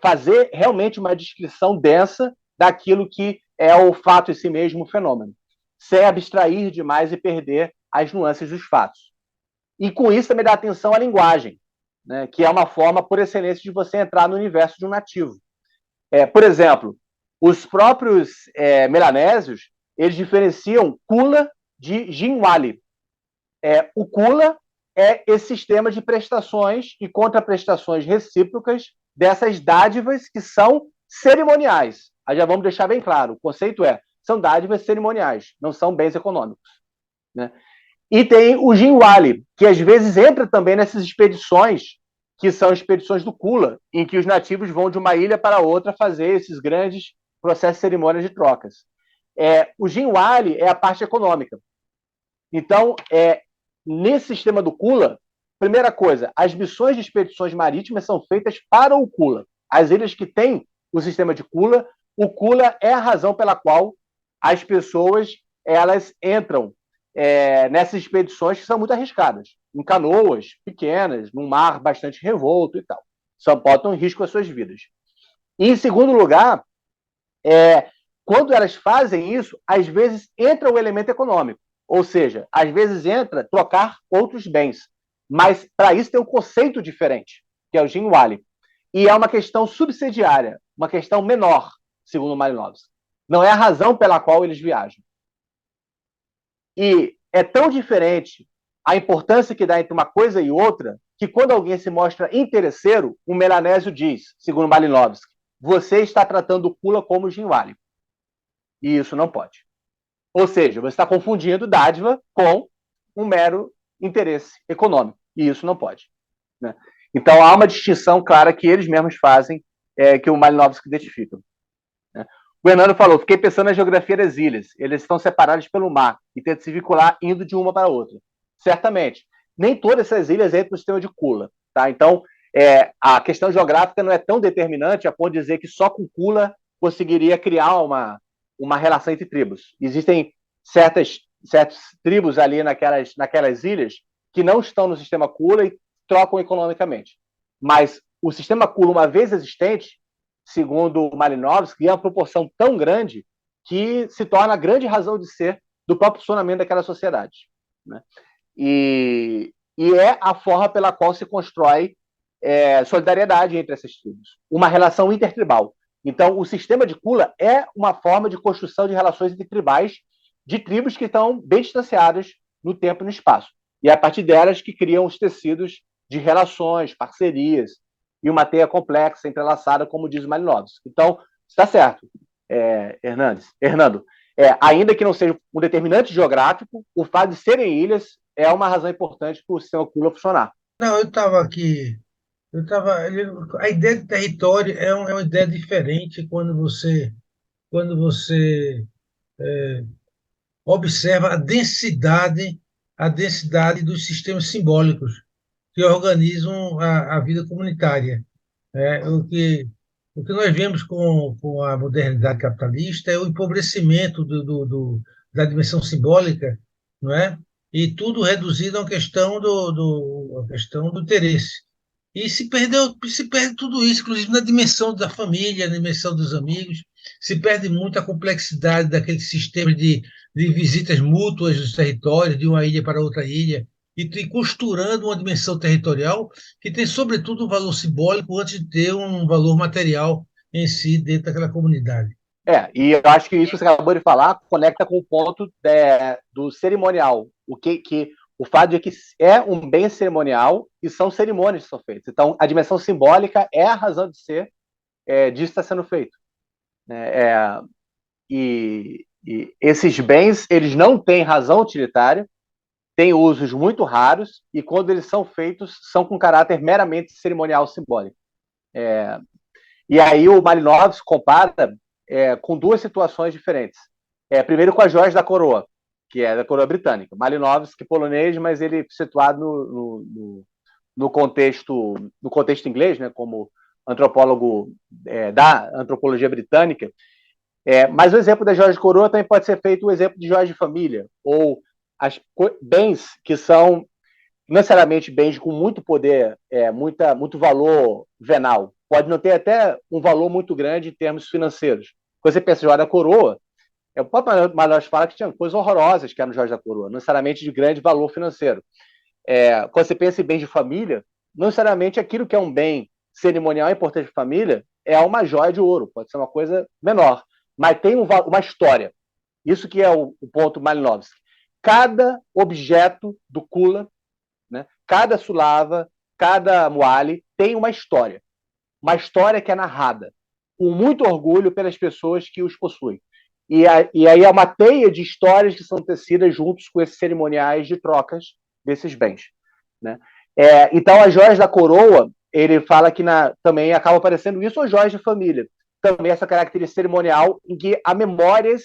Fazer realmente uma descrição densa daquilo que é o fato em si mesmo, o fenômeno, sem abstrair demais e perder as nuances dos fatos. E com isso também dá atenção à linguagem, né, que é uma forma, por excelência, de você entrar no universo de um nativo. Por exemplo, os próprios melanésios, eles diferenciam Kula de Jinwali. O Kula é esse sistema de prestações e contraprestações recíprocas dessas dádivas que são cerimoniais. Aí já vamos deixar bem claro, o conceito são dádivas cerimoniais, não são bens econômicos, né? E tem o Jinwali, que às vezes entra também nessas expedições, que são expedições do Kula, em que os nativos vão de uma ilha para outra fazer esses grandes processos de cerimônias de trocas. O Jinwali é a parte econômica. Então, nesse sistema do Kula, primeira coisa, as missões de expedições marítimas são feitas para o Kula. As ilhas que têm o sistema de Kula, o Kula é a razão pela qual as pessoas elas entram nessas expedições que são muito arriscadas, em canoas pequenas, num mar bastante revolto e tal. Só botam em risco as suas vidas. E, em segundo lugar, quando elas fazem isso, às vezes entra o elemento econômico. Ou seja, às vezes entra trocar outros bens. Mas, para isso, tem um conceito diferente, que é o Jinwali. E é uma questão subsidiária, uma questão menor, segundo o Malinowski. Não é a razão pela qual eles viajam. E é tão diferente a importância que dá entre uma coisa e outra, que quando alguém se mostra interesseiro, o melanésio diz, segundo Malinowski, você está tratando o Kula como Jinwali. E isso não pode. Ou seja, você está confundindo dádiva com um mero interesse econômico, e isso não pode, né? Então, há uma distinção clara que eles mesmos fazem, que o Malinowski identifica, né? O Hernando falou, fiquei pensando na geografia das ilhas, eles estão separados pelo mar e tentam se vincular indo de uma para a outra. Certamente, nem todas essas ilhas entram no sistema de Kula, tá? Então, a questão geográfica não é tão determinante a ponto de dizer que só com Kula conseguiria criar uma relação entre tribos. Existem certas tribos ali naquelas ilhas que não estão no sistema Kula e trocam economicamente. Mas o sistema Kula, uma vez existente, segundo o Malinowski, é uma proporção tão grande que se torna a grande razão de ser do próprio funcionamento daquela sociedade, né? E é a forma pela qual se constrói solidariedade entre essas tribos, uma relação intertribal. Então, o sistema de Kula é uma forma de construção de relações entre tribais, de tribos que estão bem distanciadas no tempo e no espaço. E é a partir delas que criam os tecidos de relações, parcerias, e uma teia complexa, entrelaçada, como diz o Malinowski. Então, está certo, Hernando. Ainda que não seja um determinante geográfico, o fato de serem ilhas é uma razão importante para o sistema Kula funcionar. Não, eu estava aqui. A ideia de território é uma ideia diferente quando você observa a densidade dos sistemas simbólicos que organizam a vida comunitária. O que nós vemos com a modernidade capitalista é o empobrecimento da dimensão simbólica, não é? E tudo reduzido a uma questão a questão do interesse. E se perde tudo isso, inclusive na dimensão da família, na dimensão dos amigos, se perde muito a complexidade daquele sistema de visitas mútuas dos territórios, de uma ilha para outra ilha, e costurando uma dimensão territorial que tem, sobretudo, um valor simbólico antes de ter um valor material em si dentro daquela comunidade. E eu acho que isso que você acabou de falar conecta com o ponto do cerimonial, o fato de que é um bem cerimonial e são cerimônias que são feitas. Então, a dimensão simbólica é a razão de ser disso está sendo feito, né? E esses bens, eles não têm razão utilitária, têm usos muito raros e, quando eles são feitos, são com caráter meramente cerimonial simbólico. E aí o Malinowski compara com duas situações diferentes. Primeiro com as joias da coroa, que é da coroa britânica. Malinowski, polonês, mas ele situado no contexto inglês, né, como antropólogo da antropologia britânica. Mas o exemplo das joias de coroa também pode ser feito o exemplo de joias de família, ou bens que são necessariamente bens com muito poder, muito valor venal. Pode não ter até um valor muito grande em termos financeiros. Quando você pensa em joia da coroa, o próprio Malinowski fala que tinha coisas horrorosas que eram joias da coroa, não necessariamente de grande valor financeiro. Quando você pensa em bens de família, não necessariamente aquilo que é um bem cerimonial importante de família é uma joia de ouro, pode ser uma coisa menor, mas tem uma história. Isso que é o ponto Malinowski. Cada objeto do Kula, né, cada sulava, cada muali tem uma história que é narrada com muito orgulho pelas pessoas que os possuem. E aí é uma teia de histórias que são tecidas juntos com esses cerimoniais de trocas desses bens, né? Então, as joias da coroa, ele fala que também acaba aparecendo isso, ou joias de família. Também essa característica cerimonial em que há memórias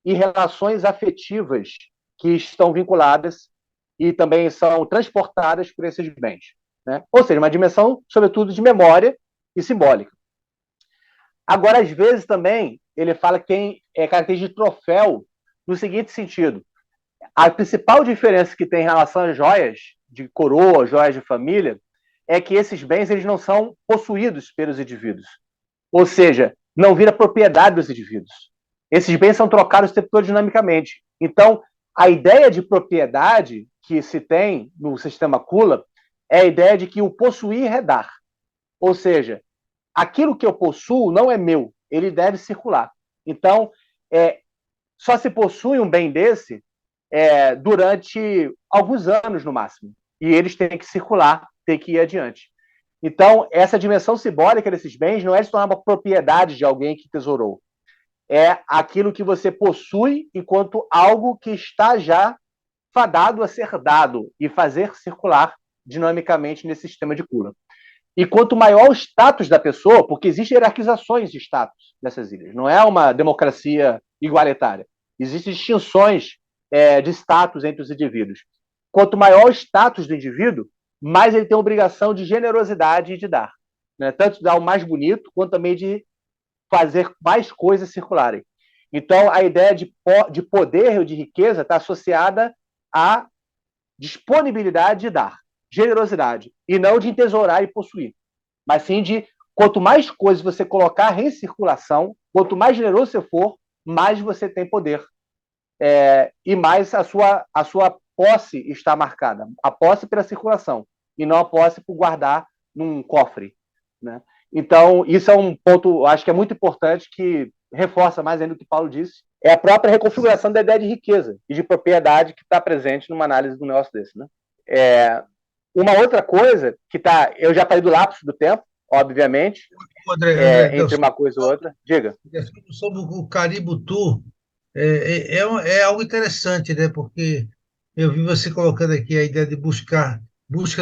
e relações afetivas que estão vinculadas e também são transportadas por esses bens, né? Ou seja, uma dimensão, sobretudo, de memória e simbólica. Agora, às vezes, também, ele fala que tem característica de troféu no seguinte sentido. A principal diferença que tem em relação às joias de coroa, joias de família, é que esses bens eles não são possuídos pelos indivíduos. Ou seja, não vira propriedade dos indivíduos. Esses bens são trocados o tempo todo dinamicamente. Então, a ideia de propriedade que se tem no sistema Kula é a ideia de que o possuir é dar. Ou seja, aquilo que eu possuo não é meu, ele deve circular. Então, só se possui um bem desse durante alguns anos, no máximo. E eles têm que circular, têm que ir adiante. Então, essa dimensão simbólica desses bens não é se tornar uma propriedade de alguém que tesourou. É aquilo que você possui enquanto algo que está já fadado a ser dado e fazer circular dinamicamente nesse sistema de cura. E quanto maior o status da pessoa, porque existem hierarquizações de status nessas ilhas, não é uma democracia igualitária. Existem distinções de status entre os indivíduos. Quanto maior o status do indivíduo, mais ele tem a obrigação de generosidade e de dar. Né? Tanto de dar o mais bonito, quanto também de fazer mais coisas circularem. Então, a ideia de poder ou de riqueza está associada à disponibilidade de dar, generosidade, e não de entesourar e possuir, mas sim de quanto mais coisas você colocar em circulação, quanto mais generoso você for, mais você tem poder. E mais a sua posse está marcada. A posse pela circulação, e não a posse por guardar num cofre. Né? Então, isso é um ponto, acho que é muito importante, que reforça mais ainda o que Paulo disse, é a própria reconfiguração da ideia de riqueza e de propriedade que está presente numa análise do negócio desse. Né? Uma outra coisa que está, eu já falei do lapso do tempo, obviamente, André, entre uma coisa e outra. Diga. sobre o Caributu, é algo interessante, né? Porque eu vi você colocando aqui a ideia de busca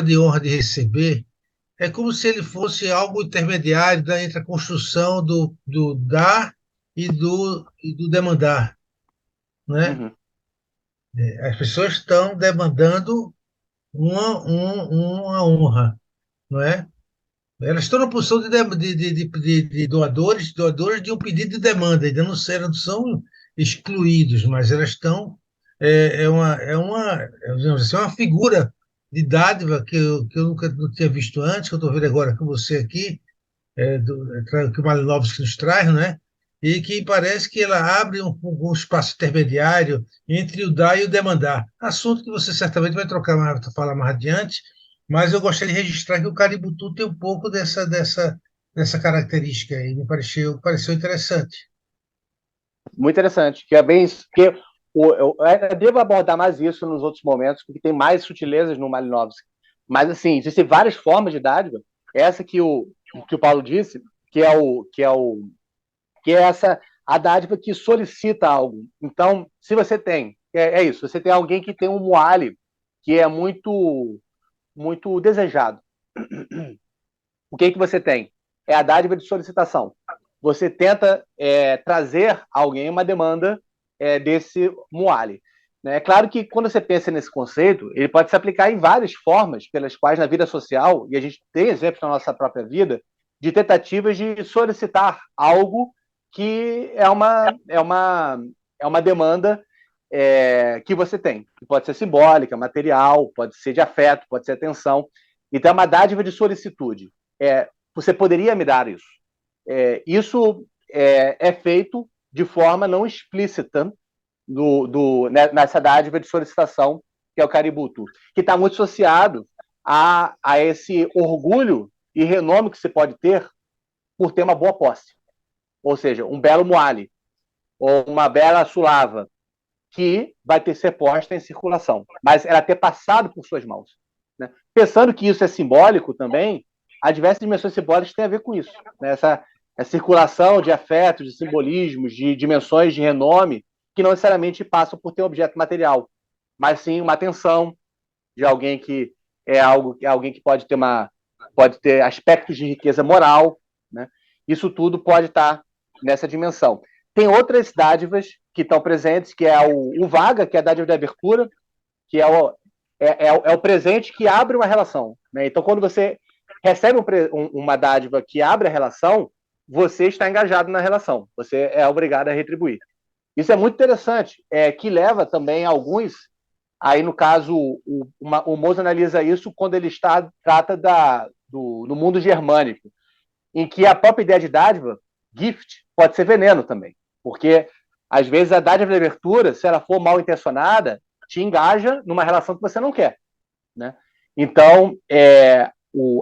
de honra de receber. É como se ele fosse algo intermediário entre a construção do dar e do demandar, né? Uhum. As pessoas estão demandando uma honra, não é? Elas estão na posição de doadores de um pedido de demanda, ainda não são excluídos, mas elas estão. Digamos assim, uma figura de dádiva que eu nunca não tinha visto antes, que eu estou vendo agora com você aqui, que o Malinowski nos traz, né? E que parece que ela abre um espaço intermediário entre o dar e o demandar. Assunto que você certamente vai falar mais adiante, mas eu gostaria de registrar que o Caributu tem um pouco dessa característica aí, me pareceu interessante. Muito interessante, que é bem isso, porque eu ainda devo abordar mais isso nos outros momentos, porque tem mais sutilezas no Malinowski. Mas, assim, existem várias formas de dádiva. Essa que o Paulo disse, que é essa a dádiva que solicita algo. Então, se você tem, isso, você tem alguém que tem um muali que é muito, muito desejado. O que você tem? É a dádiva de solicitação. Você tenta trazer a alguém uma demanda desse muali. É claro que quando você pensa nesse conceito, ele pode se aplicar em várias formas pelas quais na vida social, e a gente tem exemplos na nossa própria vida, de tentativas de solicitar algo que é uma demanda que você tem, que pode ser simbólica, material, pode ser de afeto, pode ser atenção. Então, é uma dádiva de solicitude. Você poderia me dar isso. Isso é feito de forma não explícita nessa dádiva de solicitação, que é o Caributu, que está muito associado a esse orgulho e renome que você pode ter por ter uma boa posse. Ou seja, um belo moale, ou uma bela sulava, que vai ter que ser posta em circulação, mas ela ter passado por suas mãos. Né? Pensando que isso é simbólico também, há diversas dimensões simbólicas que têm a ver com isso. Né? Essa circulação de afetos, de simbolismos, de dimensões de renome, que não necessariamente passam por ter um objeto material, mas sim uma atenção de alguém que alguém que pode ter aspectos de riqueza moral. Né? Isso tudo pode estar nessa dimensão. Tem outras dádivas que estão presentes, que é o vaga, que é a dádiva de abertura, que é o presente que abre uma relação. Né? Então, quando você recebe uma dádiva que abre a relação, você está engajado na relação, você é obrigado a retribuir. Isso é muito interessante, que leva também alguns, aí no caso, o Mose analisa isso quando ele trata do mundo germânico, em que a própria ideia de dádiva, gift, pode ser veneno também, porque às vezes a dádiva de abertura, se ela for mal intencionada, te engaja numa relação que você não quer. Né? Então,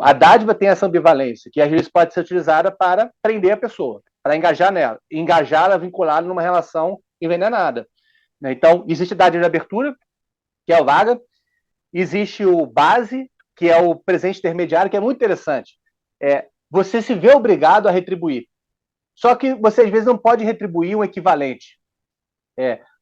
a dádiva tem essa ambivalência, que às vezes pode ser utilizada para prender a pessoa, para engajá-la vinculada numa relação envenenada. Né? Então, existe a dádiva de abertura, que é o vaga, existe o base, que é o presente intermediário, que é muito interessante. Você se vê obrigado a retribuir. Só que você, às vezes, não pode retribuir um equivalente.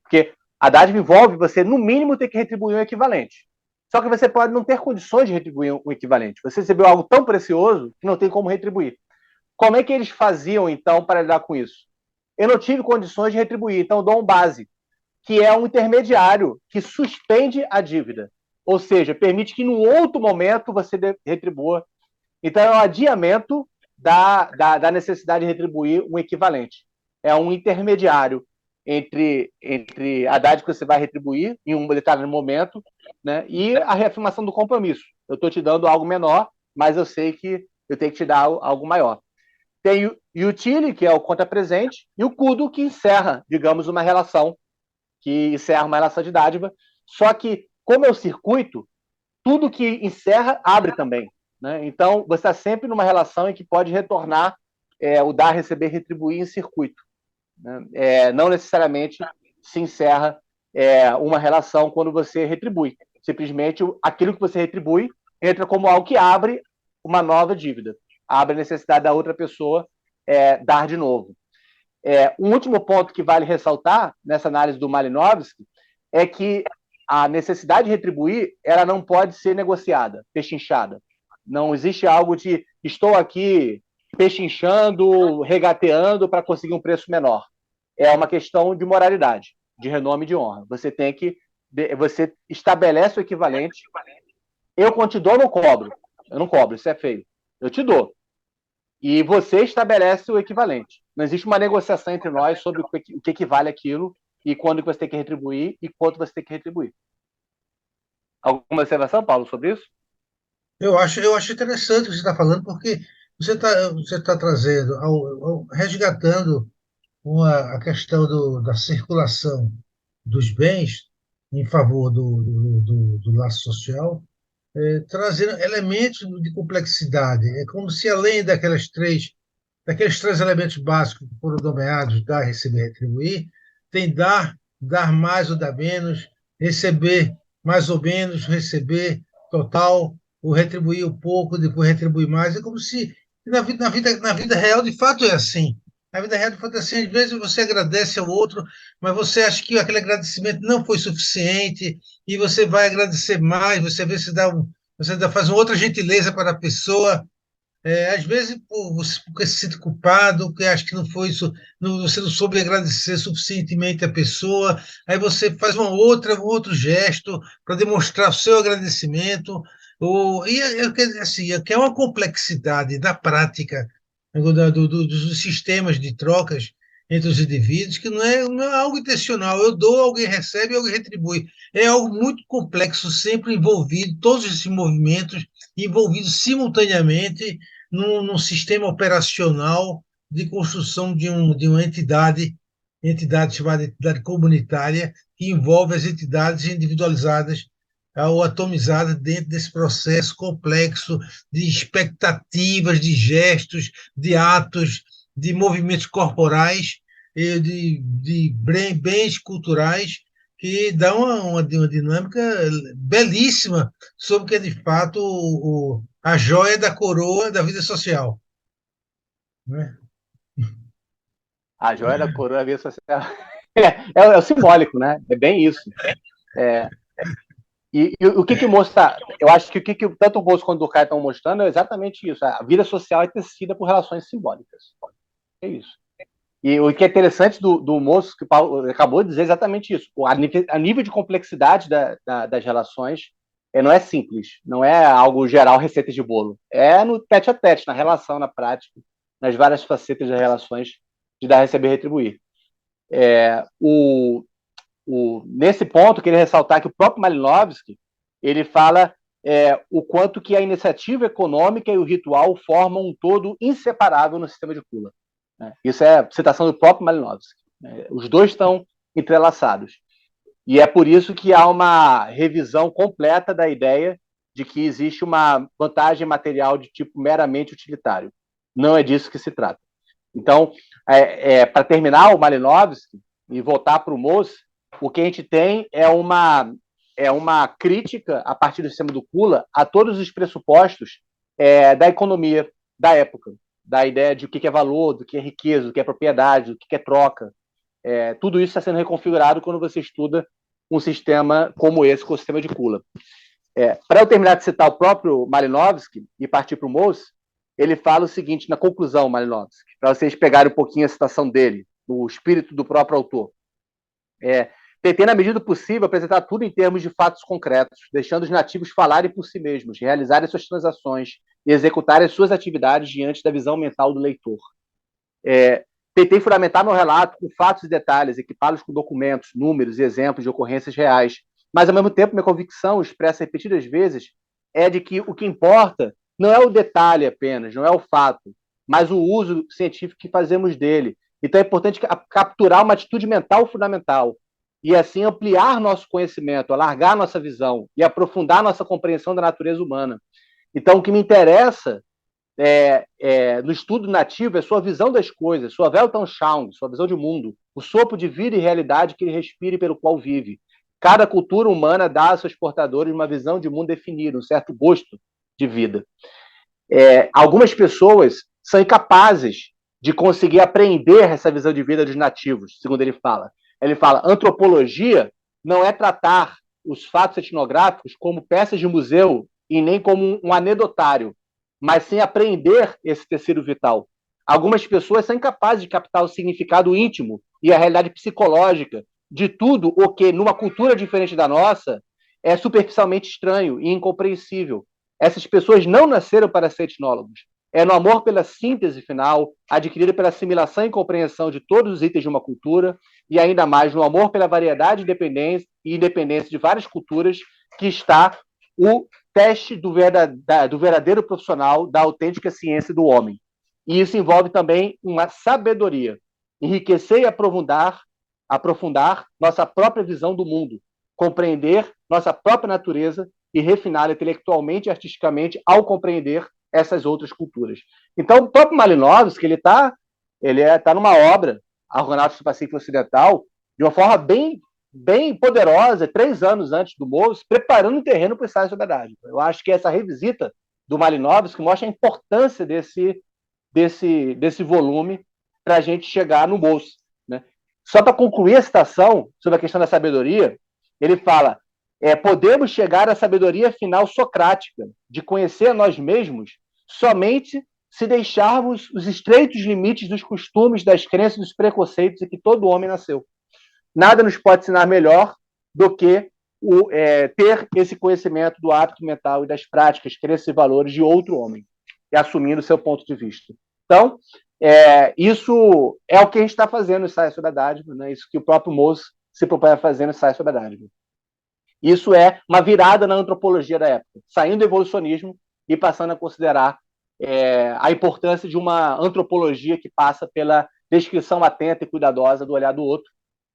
Porque A dádiva envolve você, no mínimo, ter que retribuir um equivalente. Só que você pode não ter condições de retribuir um equivalente. Você recebeu algo tão precioso que não tem como retribuir. Como é que eles faziam, então, para lidar com isso? Eu não tive condições de retribuir, então eu dou um base, que é um intermediário que suspende a dívida. Ou seja, permite que, num outro momento, você retribua. Então, é um adiamento da necessidade de retribuir um equivalente. É um intermediário entre a dádiva que você vai retribuir em um determinado momento, né, e a reafirmação do compromisso. Eu estou te dando algo menor, mas eu sei que eu tenho que te dar algo maior. Tem o utile, que é o conta presente, e o cudo, que encerra, digamos, uma relação, de dádiva. Só que, como é o circuito, tudo que encerra abre também. Né? Então, você está sempre numa relação em que pode retornar o dar, receber, retribuir em circuito. Né? Não necessariamente se encerra uma relação quando você retribui. Simplesmente aquilo que você retribui entra como algo que abre uma nova dívida, abre a necessidade da outra pessoa dar de novo. Um último ponto que vale ressaltar nessa análise do Malinowski é que a necessidade de retribuir ela não pode ser negociada, pechinchada. Não existe algo de estou aqui pechinchando, regateando para conseguir um preço menor. É uma questão de moralidade, de renome e de honra. Você estabelece o equivalente. Eu, quando te dou, não cobro. Eu não cobro, isso é feio. Eu te dou. E você estabelece o equivalente. Não existe uma negociação entre nós sobre o que equivale aquilo e quando você tem que retribuir e quanto você tem que retribuir. Alguma observação, Paulo, sobre isso? Eu acho interessante o que você está falando, porque você tá trazendo, resgatando a questão da circulação dos bens em favor do laço social, trazendo elementos de complexidade. É como se, além daqueles três elementos básicos que foram nomeados, dar, receber, retribuir, tem dar mais ou dar menos, receber mais ou menos, receber total, ou retribuir um pouco, depois retribuir mais. É como se na vida real, de fato, é assim. Na vida real, de fato, é assim. Às vezes você agradece ao outro, mas você acha que aquele agradecimento não foi suficiente e você vai agradecer mais, faz uma outra gentileza para a pessoa, às vezes porque se sente culpado, porque acha que não foi isso, você não soube agradecer suficientemente a pessoa, aí você faz um outro gesto para demonstrar o seu agradecimento, assim, é uma complexidade da prática, né, dos sistemas de trocas entre os indivíduos, que não é algo intencional. Eu dou, alguém recebe, alguém retribui. É algo muito complexo, sempre envolvido, todos esses movimentos envolvidos simultaneamente num sistema operacional de construção de uma entidade chamada entidade comunitária, que envolve as entidades individualizadas ou atomizadas dentro desse processo complexo de expectativas, de gestos, de atos, de movimentos corporais, de bens culturais que dão uma dinâmica belíssima sobre o que é, de fato, a joia da coroa da vida social. Né? A joia da coroa da vida social. É o simbólico, né? É bem isso. E o que o moço está. Eu acho que tanto o moço quanto o Caio estão mostrando é exatamente isso. A vida social é tecida por relações simbólicas. É isso. E o que é interessante do moço, que o Paulo acabou de dizer, é exatamente isso. A nível de complexidade das relações não é simples, não é algo geral, receita de bolo. É no tete a tete, na relação, na prática, nas várias facetas das relações de dar, receber e retribuir. Nesse ponto, eu queria ressaltar que o próprio Malinowski ele fala o quanto que a iniciativa econômica e o ritual formam um todo inseparável no sistema de Kula. Isso é citação do próprio Malinowski. Os dois estão entrelaçados. E é por isso que há uma revisão completa da ideia de que existe uma vantagem material de tipo meramente utilitário. Não é disso que se trata. Então, para terminar o Malinowski e voltar para o Moss, o que a gente tem é uma crítica, a partir do sistema do Kula, a todos os pressupostos da economia da época, da ideia de o que é valor, do que é riqueza, do que é propriedade, do que é troca. tudo isso está sendo reconfigurado quando você estuda um sistema como esse, com o sistema de Kula. Para eu terminar de citar o próprio Malinowski e partir para o Mose, ele fala o seguinte na conclusão, Malinowski, para vocês pegarem um pouquinho a citação dele, o espírito do próprio autor. Tentei, na medida do possível, apresentar tudo em termos de fatos concretos, deixando os nativos falarem por si mesmos, realizarem suas transações e executarem suas atividades diante da visão mental do leitor. Tentei fundamentar meu relato com fatos e detalhes, equipá-los com documentos, números e exemplos de ocorrências reais, mas, ao mesmo tempo, minha convicção, expressa repetidas vezes, é de que o que importa não é o detalhe apenas, não é o fato, mas o uso científico que fazemos dele. Então, é importante capturar uma atitude mental fundamental e, assim, ampliar nosso conhecimento, alargar nossa visão e aprofundar nossa compreensão da natureza humana. Então, o que me interessa no estudo nativo é sua visão das coisas, sua Weltanschauung, sua visão de mundo, o sopro de vida e realidade que ele respira e pelo qual vive. Cada cultura humana dá a seus portadores uma visão de mundo definida, um certo gosto de vida. Algumas pessoas são incapazes de conseguir apreender essa visão de vida dos nativos, segundo ele fala. Ele fala, antropologia não é tratar os fatos etnográficos como peças de museu e nem como um anedotário, mas sim aprender esse tecido vital. Algumas pessoas são incapazes de captar o significado íntimo e a realidade psicológica de tudo o que, numa cultura diferente da nossa, é superficialmente estranho e incompreensível. Essas pessoas não nasceram para ser etnólogos. É no amor pela síntese final, adquirido pela assimilação e compreensão de todos os itens de uma cultura, e ainda mais no amor pela variedade e independência de várias culturas, que está o teste do verdadeiro profissional da autêntica ciência do homem. E isso envolve também uma sabedoria, enriquecer e aprofundar nossa própria visão do mundo, compreender nossa própria natureza e refiná-la intelectualmente e artisticamente ao compreender essas outras culturas. Então, o próprio Malinowski, ele tá numa obra, Argonautas do Pacífico Ocidental, de uma forma bem poderosa, 3 anos antes do Mose, preparando o terreno para o ensaio sobre a dádiva. Eu acho que essa revisita do Malinowski mostra a importância desse volume para a gente chegar no Mose. Né? Só para concluir a citação sobre a questão da sabedoria, ele fala, podemos chegar à sabedoria final socrática, de conhecer a nós mesmos somente se deixarmos os estreitos limites dos costumes, das crenças e dos preconceitos em que todo homem nasceu. Nada nos pode ensinar melhor do que ter esse conhecimento do hábito mental e das práticas, crenças e valores de outro homem, e assumindo o seu ponto de vista. Então, isso é o que a gente está fazendo no ensaio sobre a dádiva, né? Isso que o próprio Mose se propõe a fazer no ensaio sobre a dádiva. Isso é uma virada na antropologia da época, saindo do evolucionismo e passando a considerar a importância de uma antropologia que passa pela descrição atenta e cuidadosa do olhar do outro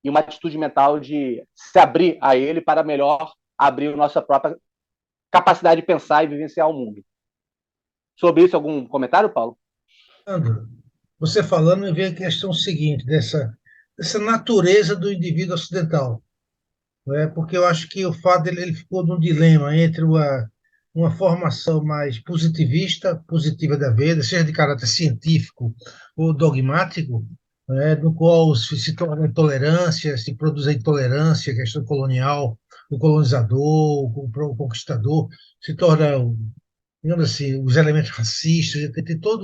e uma atitude mental de se abrir a ele para melhor abrir a nossa própria capacidade de pensar e vivenciar o mundo. Sobre isso, algum comentário, Paulo? Sandro, você falando, me veio a questão seguinte, dessa natureza do indivíduo ocidental. Porque eu acho que o fato dele ele ficou num dilema entre uma formação mais positiva da vida, seja de caráter científico ou dogmático, no qual se torna intolerância, se produz a intolerância, a questão colonial, o colonizador, o conquistador, se torna, digamos assim, os elementos racistas, tem toda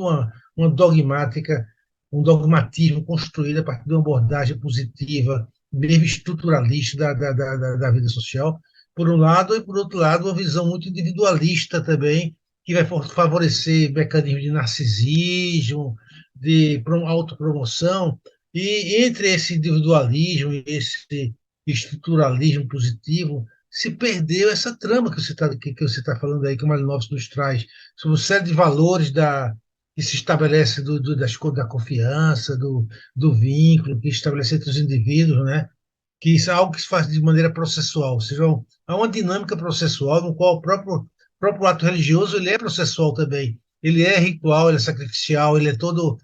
uma dogmática, um dogmatismo construído a partir de uma abordagem positiva, mesmo estruturalista da vida social, por um lado, e por outro lado, uma visão muito individualista também, que vai favorecer mecanismos de narcisismo, de autopromoção, e entre esse individualismo e esse estruturalismo positivo, se perdeu essa trama que você tá falando aí, que o Malinowski nos traz, sobre uma série de valores que se estabelece da confiança, do vínculo que estabelece entre os indivíduos, né? Que isso é algo que se faz de maneira processual, ou seja, há uma dinâmica processual no qual o próprio ato religioso ele é processual também. Ele é ritual, ele é sacrificial, ele é todo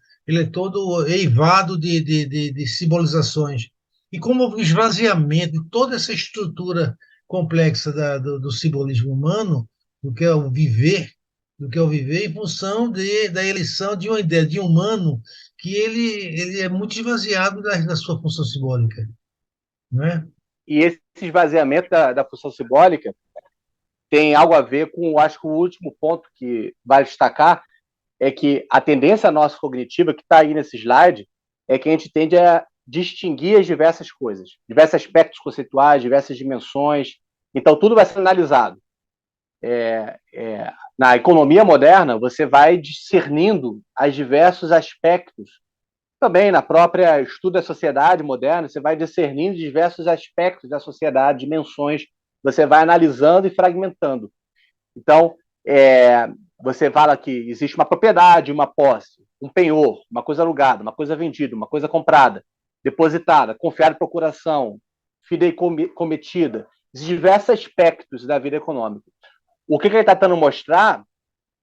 eivado de simbolizações. E como o esvaziamento de toda essa estrutura complexa do simbolismo humano, do que é o viver, em função da eleição de uma ideia de humano que ele é muito esvaziado da sua função simbólica, não é? E esse esvaziamento da função simbólica tem algo a ver com, acho que o último ponto que vale destacar é que a tendência nossa cognitiva, que está aí nesse slide, é que a gente tende a distinguir as diversas coisas, diversos aspectos conceituais, diversas dimensões. Então, tudo vai ser analisado. Na economia moderna, você vai discernindo os diversos aspectos. Também na própria estudo da sociedade moderna, você vai discernindo diversos aspectos da sociedade, dimensões, você vai analisando e fragmentando. Então, você fala que existe uma propriedade, uma posse, um penhor, uma coisa alugada, uma coisa vendida, uma coisa comprada, depositada, confiada em procuração, fideicometida, diversos aspectos da vida econômica. O que ele está tentando mostrar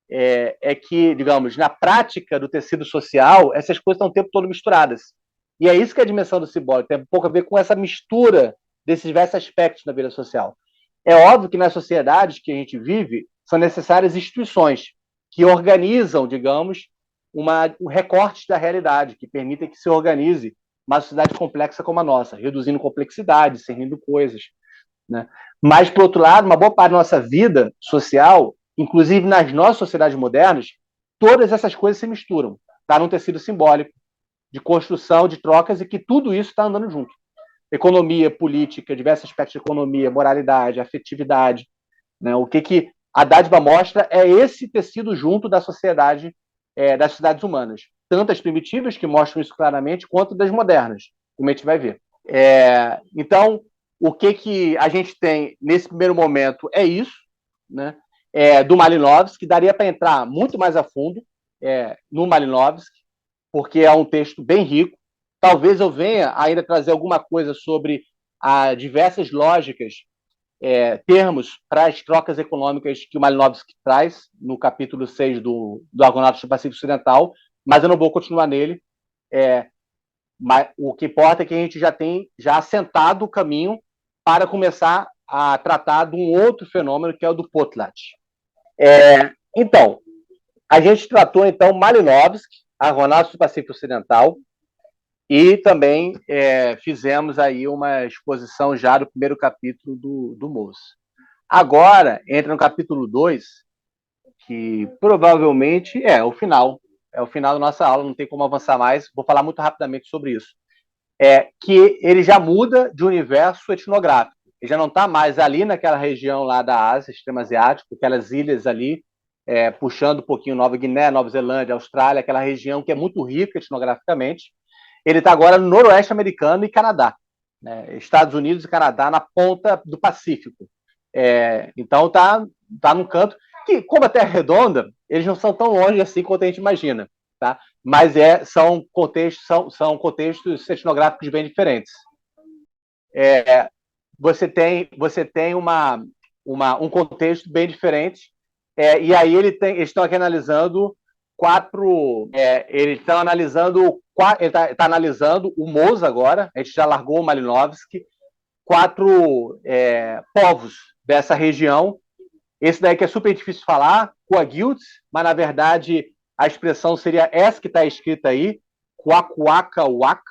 é que, digamos, na prática do tecido social, essas coisas estão o tempo todo misturadas. E é isso que é a dimensão do simbólico, tem um pouco a ver com essa mistura desses diversos aspectos da vida social. É óbvio que nas sociedades que a gente vive, são necessárias instituições que organizam, digamos, um recorte da realidade, que permitem que se organize uma sociedade complexa como a nossa, reduzindo complexidade, discernindo coisas. Né? Mas, por outro lado, uma boa parte da nossa vida social, inclusive nas nossas sociedades modernas, todas essas coisas se misturam. Está num tecido simbólico de construção, de trocas, e que tudo isso está andando junto. Economia, política, diversos aspectos de economia, moralidade, afetividade. Né? O que a dádiva mostra é esse tecido junto da sociedade, das sociedades humanas. Tanto as primitivas, que mostram isso claramente, quanto das modernas, como a gente vai ver. Então, o que a gente tem nesse primeiro momento é isso, né? Do Malinowski, que daria para entrar muito mais a fundo no Malinowski, porque é um texto bem rico. Talvez eu venha ainda trazer alguma coisa sobre diversas lógicas, termos para as trocas econômicas que o Malinowski traz no capítulo 6 do Argonautas do Pacífico Ocidental, mas eu não vou continuar nele. Mas o que importa é que a gente já tem assentado o caminho para começar a tratar de um outro fenômeno, que é o do Potlatch. Então, a gente tratou, então, Malinowski, Argonautas do Pacífico Ocidental, e também fizemos aí uma exposição já do primeiro capítulo do Mose. Agora, entra no capítulo 2, que provavelmente é o final da nossa aula, não tem como avançar mais, vou falar muito rapidamente sobre isso. Que ele já muda de universo etnográfico, ele já não está mais ali naquela região lá da Ásia, extremo asiático, aquelas ilhas ali, puxando um pouquinho Nova Guiné, Nova Zelândia, Austrália, aquela região que é muito rica etnograficamente. Ele está agora no noroeste americano e Canadá, né? Estados Unidos e Canadá na ponta do Pacífico. Então tá num canto que, como a Terra é redonda, eles não são tão longe assim quanto a gente imagina, tá? Mas são contextos etnográficos bem diferentes. Você tem um contexto bem diferente, e aí eles estão aqui analisando eles estão analisando, ele está analisando o Mose agora, a gente já largou o Malinowski, 4 povos dessa região. Esse daí que é super difícil de falar, Coaguilts, mas na verdade a expressão seria essa que está escrita aí, Kwakwakawak,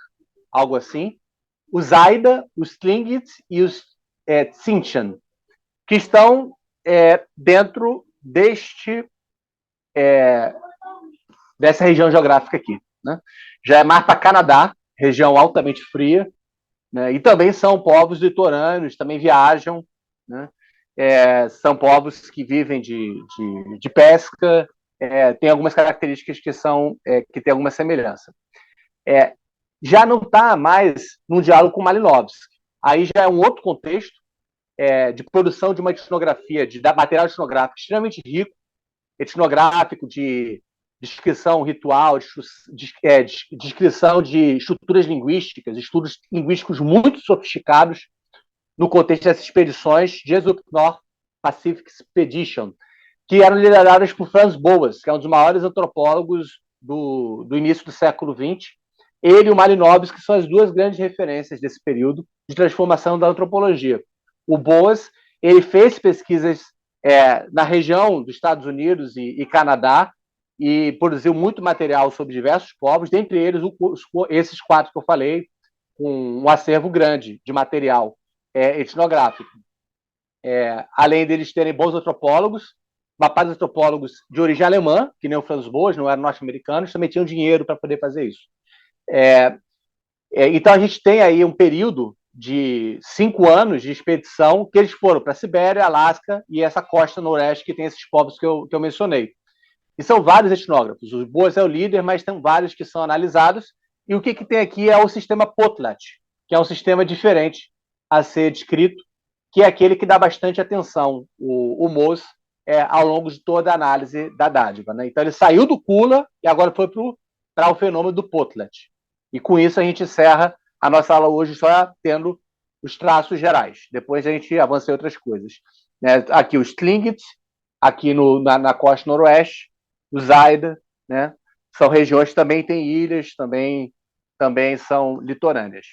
algo assim. Os Aida, os Tlingit e os Tsimshian, que estão dentro dessa região geográfica aqui. Né? Já é mais para Canadá, região altamente fria, né? E também são povos litorâneos, também viajam, né? São povos que vivem de pesca, tem algumas características que têm alguma semelhança. Já não está mais num diálogo com Malinowski. Aí já é um outro contexto de produção de uma etnografia, de material etnográfico extremamente rico, etnográfico, de descrição ritual, descrição de estruturas linguísticas, estudos linguísticos muito sofisticados no contexto dessas expedições Jesup North Pacific Expedition, que eram lideradas por Franz Boas, que é um dos maiores antropólogos do início do século XX. Ele e o Malinowski são as duas grandes referências desse período de transformação da antropologia. O Boas, ele fez pesquisas na região dos Estados Unidos e Canadá, e produziu muito material sobre diversos povos, dentre eles esses 4 que eu falei, com um acervo grande de material etnográfico. Além deles terem bons antropólogos, uma parte dos antropólogos de origem alemã, que nem o Franz Boas, não eram norte-americanos, também tinham dinheiro para poder fazer isso. Então a gente tem aí um período de 5 anos de expedição que eles foram para a Sibéria, Alasca e essa costa noroeste que tem esses povos que eu mencionei. E são vários etnógrafos. O Boas é o líder, mas tem vários que são analisados. E o que tem aqui é o sistema Potlatch, que é um sistema diferente a ser descrito, que é aquele que dá bastante atenção, o Moos, ao longo de toda a análise da dádiva. Né? Então ele saiu do Kula e agora foi para o fenômeno do Potlatch. E com isso a gente encerra a nossa aula hoje só tendo os traços gerais. Depois a gente avança em outras coisas. Aqui os Tlingit, aqui na costa noroeste, o Zaida, né? São regiões que também têm ilhas, também são litorâneas.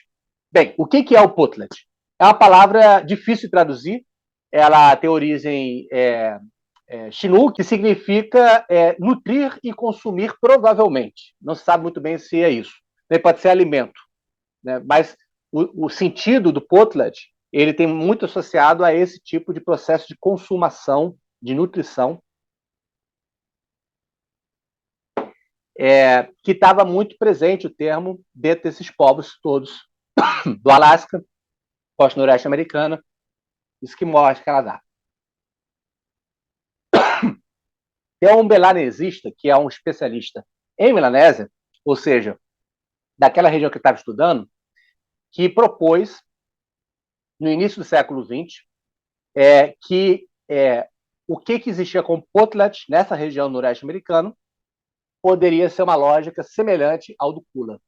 Bem, o que é o Potlatch? É uma palavra difícil de traduzir, ela tem origem Chinook, que significa nutrir e consumir provavelmente. Não se sabe muito bem se é isso. Pode ser alimento. Né? Mas o sentido do Potlatch, ele tem muito associado a esse tipo de processo de consumação, de nutrição, que estava muito presente o termo dentro desses povos todos, do Alasca, costa noroeste americana, Esquimós, Canadá. Tem um melanesista, que é um especialista em Melanésia, ou seja, daquela região que eu estava estudando, que propôs, no início do século XX, que o que existia com Potlatch nessa região noroeste americana poderia ser uma lógica semelhante ao do Kula.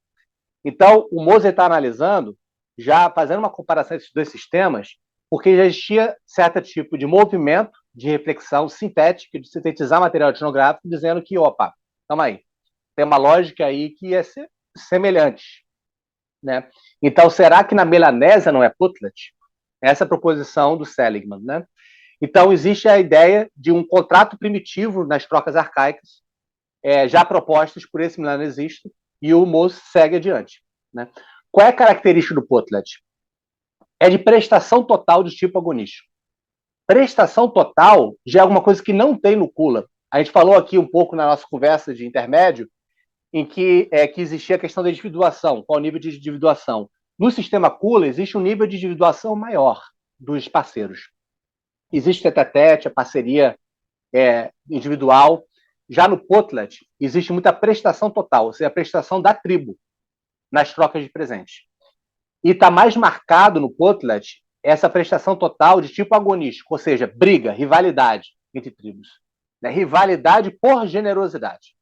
Então, o Moser está analisando, já fazendo uma comparação desses dois sistemas, porque já existia certo tipo de movimento de reflexão sintética, de sintetizar material etnográfico, dizendo que, opa, calma aí, tem uma lógica aí que é semelhante. Né? Então, será que na Melanésia não é Potlatch? Essa é a proposição do Seligman. Né? Então, existe a ideia de um contrato primitivo nas trocas arcaicas, já propostas por esse melanesista, e o Moos segue adiante. Né? Qual é a característica do Potlatch? É de prestação total de tipo agonístico. Prestação total já é alguma coisa que não tem no Kula. A gente falou aqui um pouco na nossa conversa de intermédio, em que existia a questão da individuação, qual o nível de individuação. No sistema Kula, existe um nível de individuação maior dos parceiros. Existe o tete-a-tete, a parceria individual. Já no Potlatch, existe muita prestação total, ou seja, a prestação da tribo nas trocas de presentes. E está mais marcado no Potlatch essa prestação total de tipo agonístico, ou seja, briga, rivalidade entre tribos. Né? Rivalidade por generosidade.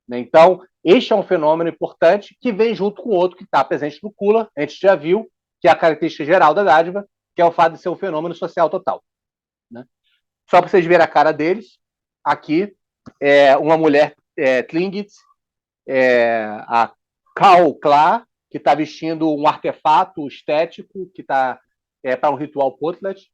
Né? Então, este é um fenômeno importante que vem junto com outro que está presente no Kula, a gente já viu, que é a característica geral da dádiva, que é o fato de ser um fenômeno social total. Né? Só para vocês verem a cara deles, aqui, uma mulher Tlingit, a Khao Kla, que está vestindo um artefato estético que está para um ritual Potlatch.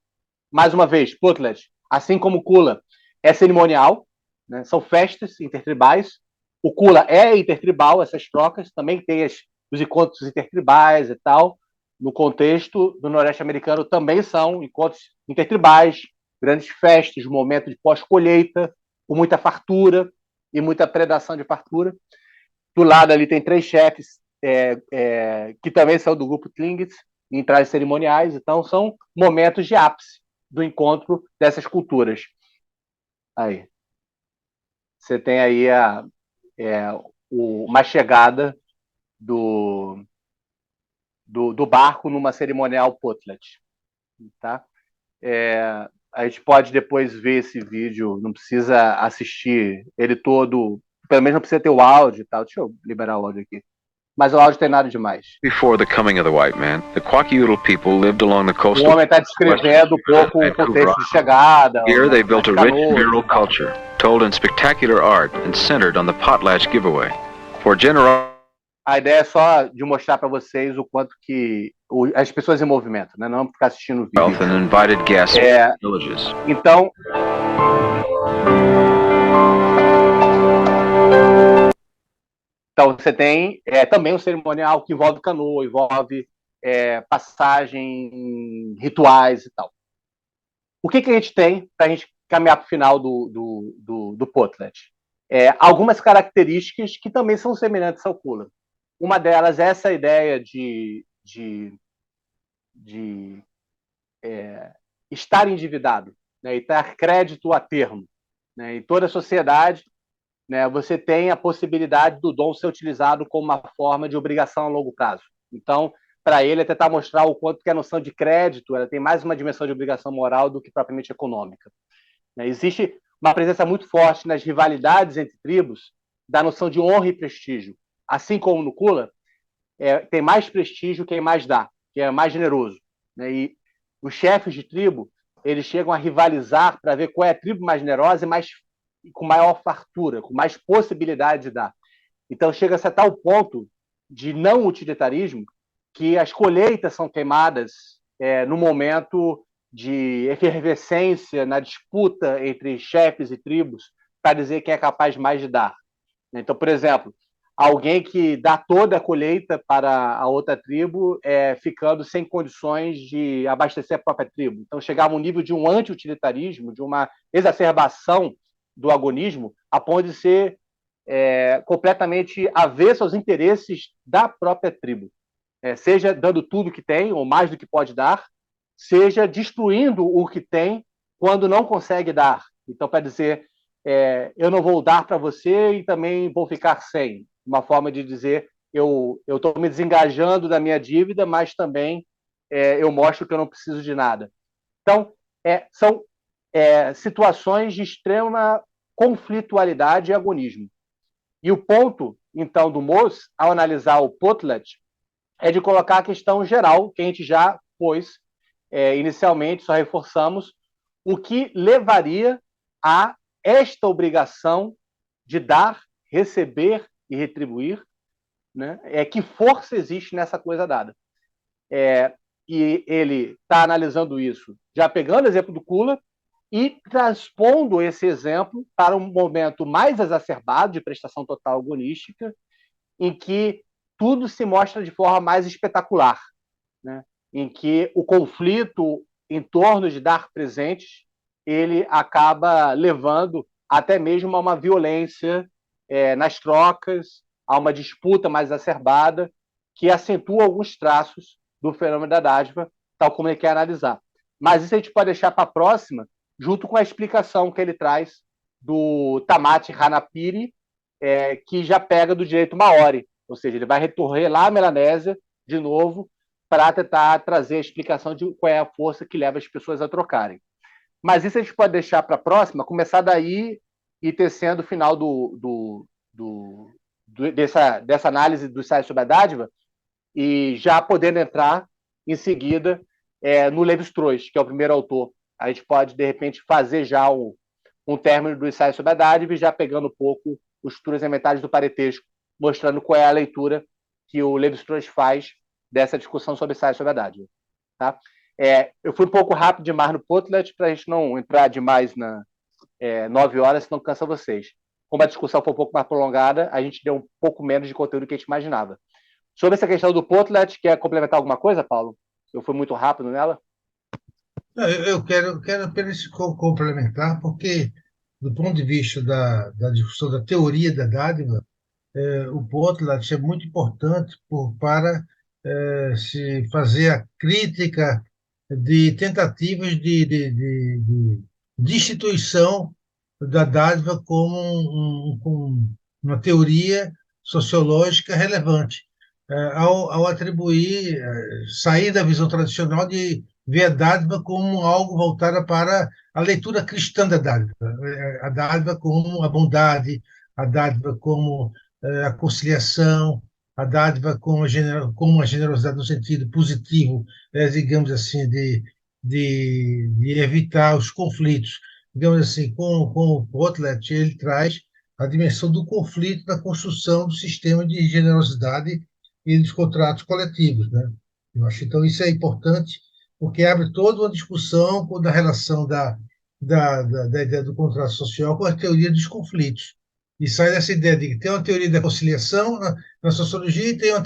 Mais uma vez, Potlatch, assim como o Kula, é cerimonial, né? São festas intertribais. O Kula é intertribal, essas trocas, também tem os encontros intertribais e tal. No contexto do Noroeste americano também são encontros intertribais, grandes festas, momento de pós-colheita, com muita fartura e muita predação de fartura. Do lado ali tem 3 chefes que também são do grupo Tlingit, em trajes cerimoniais, então são momentos de ápice do encontro dessas culturas. Aí. Você tem aí uma chegada do barco numa cerimonial Potlatch. Tá? A gente pode depois ver esse vídeo, não precisa assistir ele todo, pelo menos não precisa ter o áudio e tal. Deixa eu liberar o áudio aqui. Mas o áudio tem nada demais. Before the coming of the white man, the Kwakiutl people lived along the coast. O homem está descrevendo um pouco o contexto de chegada. Here they built a rich mural culture, told in spectacular art and centered on the potlatch giveaway. For a ideia é só de mostrar para vocês o quanto que as pessoas em movimento, né? Não ficar assistindo o vídeo. And invited guests villages. Então Então, você tem também um cerimonial que envolve canoa, envolve passagem, rituais e tal. O que a gente tem para a gente caminhar para o final do Potlatch? Algumas características que também são semelhantes ao Kula. Uma delas é essa ideia de estar endividado, né, e dar crédito a termo. Né? Em toda a sociedade, né, você tem a possibilidade do dom ser utilizado como uma forma de obrigação a longo prazo. Então, para ele, é tentar mostrar o quanto que a noção de crédito ela tem mais uma dimensão de obrigação moral do que propriamente econômica. Né? Existe uma presença muito forte nas rivalidades entre tribos da noção de honra e prestígio. Assim como no Kula, tem mais prestígio quem mais dá, quem é mais generoso. Né? E os chefes de tribo, eles chegam a rivalizar para ver qual é a tribo mais generosa e com maior fartura, com mais possibilidade de dar. Então, chega-se a tal ponto de não utilitarismo que as colheitas são queimadas no momento de efervescência, na disputa entre chefes e tribos, para dizer quem é capaz mais de dar. Então, por exemplo, alguém que dá toda a colheita para a outra tribo ficando sem condições de abastecer a própria tribo. Então, chegava a um nível de um anti-utilitarismo, de uma exacerbação do agonismo, a ponto de ser completamente avesso aos interesses da própria tribo. Seja dando tudo que tem, ou mais do que pode dar, seja destruindo o que tem quando não consegue dar. Então, para dizer, eu não vou dar para você e também vou ficar sem. Uma forma de dizer, eu estou me desengajando da minha dívida, mas também eu mostro que eu não preciso de nada. Então, são situações de extrema conflitualidade e agonismo. E o ponto, então, do Moss, ao analisar o Potlatch, é de colocar a questão geral, que a gente já pôs inicialmente, só reforçamos, o que levaria a esta obrigação de dar, receber e retribuir, né? Que força existe nessa coisa dada. E ele está analisando isso, já pegando o exemplo do Kula e transpondo esse exemplo para um momento mais exacerbado de prestação total agonística, em que tudo se mostra de forma mais espetacular, né? Em que o conflito em torno de dar presentes ele acaba levando até mesmo a uma violência nas trocas, a uma disputa mais exacerbada, que acentua alguns traços do fenômeno da dádiva, tal como ele quer analisar. Mas isso a gente pode deixar para a próxima, junto com a explicação que ele traz do Tamati Hanapiri, que já pega do direito Maori, ou seja, ele vai recorrer lá à Melanésia, de novo, para tentar trazer a explicação de qual é a força que leva as pessoas a trocarem. Mas isso a gente pode deixar para a próxima, começar daí e tecendo o final dessa análise do ensaio sobre a dádiva, e já podendo entrar em seguida no Lévi-Strauss, que é o primeiro autor. A gente pode, de repente, fazer já um término do ensaio sobre a dádiva e já pegando um pouco os estudos elementares do parentesco, mostrando qual é a leitura que o Lévi-Strauss faz dessa discussão sobre ensaio sobre a dádiva. Tá? Eu fui um pouco rápido demais no Potlatch para a gente não entrar demais na 9 horas, senão cansa vocês. Como a discussão foi um pouco mais prolongada, a gente deu um pouco menos de conteúdo do que a gente imaginava. Sobre essa questão do Potlatch, quer complementar alguma coisa, Paulo? Eu fui muito rápido nela? Eu quero apenas complementar, porque, do ponto de vista da discussão da teoria da dádiva, o Potlatch é muito importante para se fazer a crítica de tentativas de instituição da dádiva como uma teoria sociológica relevante, ao atribuir, sair da visão tradicional de ver a dádiva como algo voltado para a leitura cristã da dádiva, a dádiva como a bondade, a dádiva como a conciliação, a dádiva como a generosidade no sentido positivo, digamos assim, de evitar os conflitos. Digamos assim, com o Potlatch, ele traz a dimensão do conflito na construção do sistema de generosidade e dos contratos coletivos, né? Eu acho então isso é importante, porque abre toda uma discussão da relação da ideia do contrato social com a teoria dos conflitos. E sai dessa ideia de que tem uma teoria da conciliação na sociologia e tem uma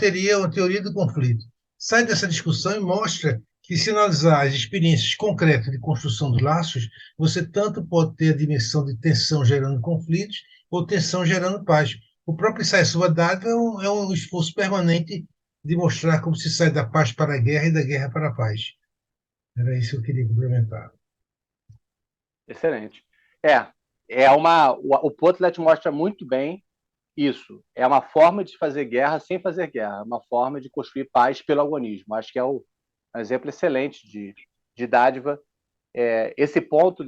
teoria do conflito. Sai dessa discussão e mostra que, se analisar as experiências concretas de construção dos laços, você tanto pode ter a dimensão de tensão gerando conflitos ou tensão gerando paz. O próprio ensaio sobre a dádiva é um esforço permanente de mostrar como se sai da paz para a guerra e da guerra para a paz. Era isso que eu queria complementar. Excelente. O Potlet mostra muito bem isso. É uma forma de fazer guerra sem fazer guerra, uma forma de construir paz pelo agonismo. Acho que é um exemplo excelente de dádiva. Esse ponto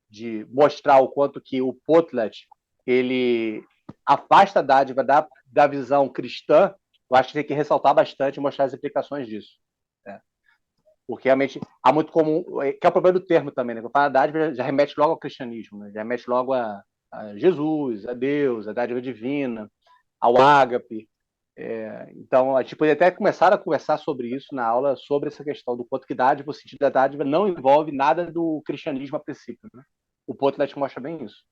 de mostrar o quanto que o Potlet ele afasta a dádiva da visão cristã, eu acho que tem que ressaltar bastante e mostrar as implicações disso. Porque realmente há muito comum, que é o problema do termo também, né? Quando fala dádiva, já remete logo ao cristianismo, né? Já remete logo a Jesus, a Deus, a dádiva divina, ao ágape. Então, a gente poderia até começar a conversar sobre isso na aula, sobre essa questão do quanto que dádiva, o sentido da dádiva não envolve nada do cristianismo a princípio. Né? O Potlet mostra bem isso.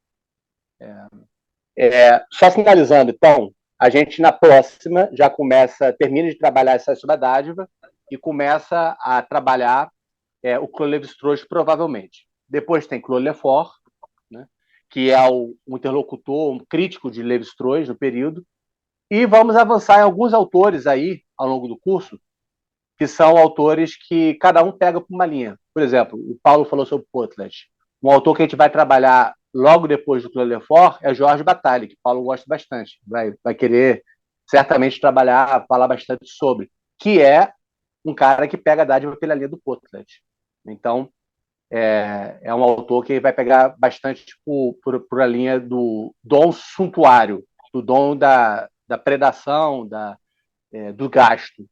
Só finalizando, então, a gente na próxima já termina de trabalhar essa sobre a dádiva e começa a trabalhar o Claude Lévi-Strauss, provavelmente. Depois tem Claude Lefort, né, que é um interlocutor, um crítico de Lévi-Strauss no período, e vamos avançar em alguns autores aí, ao longo do curso, que são autores que cada um pega por uma linha. Por exemplo, o Paulo falou sobre Potlet. Um autor que a gente vai trabalhar logo depois do Claude Lefort é Georges Bataille, que o Paulo gosta bastante. Vai querer certamente falar bastante sobre, que é um cara que pega a dádiva pela linha do Potlet. Então, é um autor que vai pegar bastante por a linha do dom suntuário, do dom da predação, do gasto,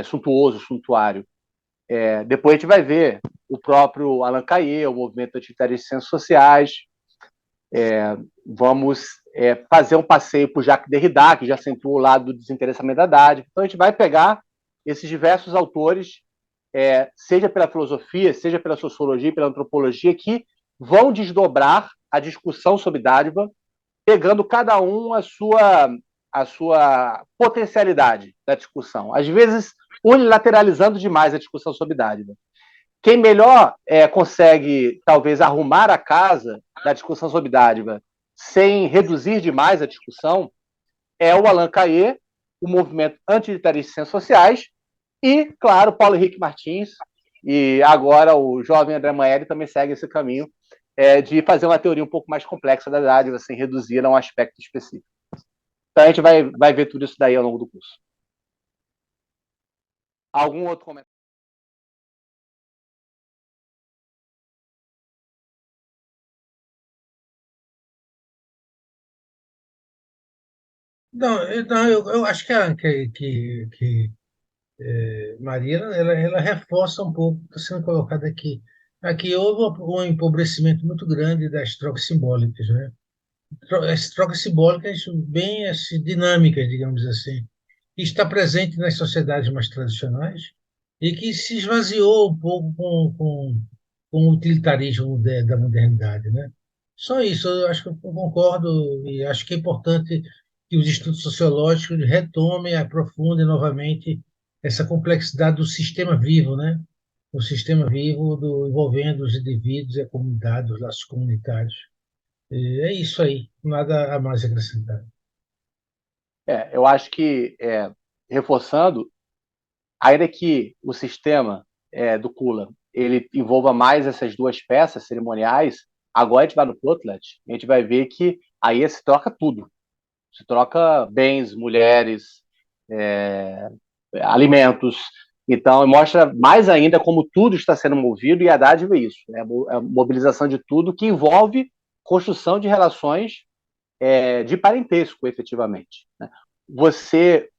suntuoso, suntuário. Depois a gente vai ver o próprio Alain Cayet, o movimento antitarifa de ciências sociais. Vamos fazer um passeio por Jacques Derrida, que já acentuou o lado do desinteressamento da dádiva. Então a gente vai pegar esses diversos autores, seja pela filosofia, seja pela sociologia, pela antropologia, que vão desdobrar a discussão sobre dádiva, pegando cada um a sua potencialidade da discussão. Às vezes, unilateralizando demais a discussão sobre dádiva. Quem melhor consegue, talvez, arrumar a casa da discussão sobre dádiva sem reduzir demais a discussão é o Alain Cayet, o movimento antilitarista de ciências sociais e, claro, Paulo Henrique Martins, e agora o jovem André Maieri também segue esse caminho de fazer uma teoria um pouco mais complexa da dádiva, sem reduzir a um aspecto específico. Então a gente vai ver tudo isso daí ao longo do curso. Algum outro comentário? Não, eu acho que Maria, ela reforça um pouco o que está sendo colocado aqui. Aqui houve um empobrecimento muito grande das trocas simbólicas, né? As trocas simbólicas bem assim, dinâmicas, digamos assim, que está presente nas sociedades mais tradicionais e que se esvaziou um pouco com o utilitarismo da modernidade, né? Só isso, eu acho que eu concordo e acho que é importante que os estudos sociológicos retomem, aprofundem novamente essa complexidade do sistema vivo, né? O sistema vivo envolvendo os indivíduos e a comunidade, os laços comunitários. É isso aí, nada a mais acrescentar. Eu acho que, reforçando, ainda que o sistema do Kula ele envolva mais essas duas peças cerimoniais, agora a gente vai no Potlet, a gente vai ver que aí se troca tudo. Se troca bens, mulheres, alimentos. Então, mostra mais ainda como tudo está sendo movido, e a dádiva é isso, a mobilização de tudo que envolve construção de relações de parentesco, efetivamente. Né? Você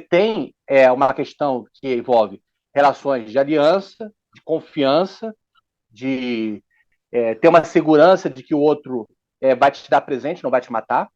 tem uma questão que envolve relações de aliança, de confiança, de ter uma segurança de que o outro vai te dar presente, não vai te matar.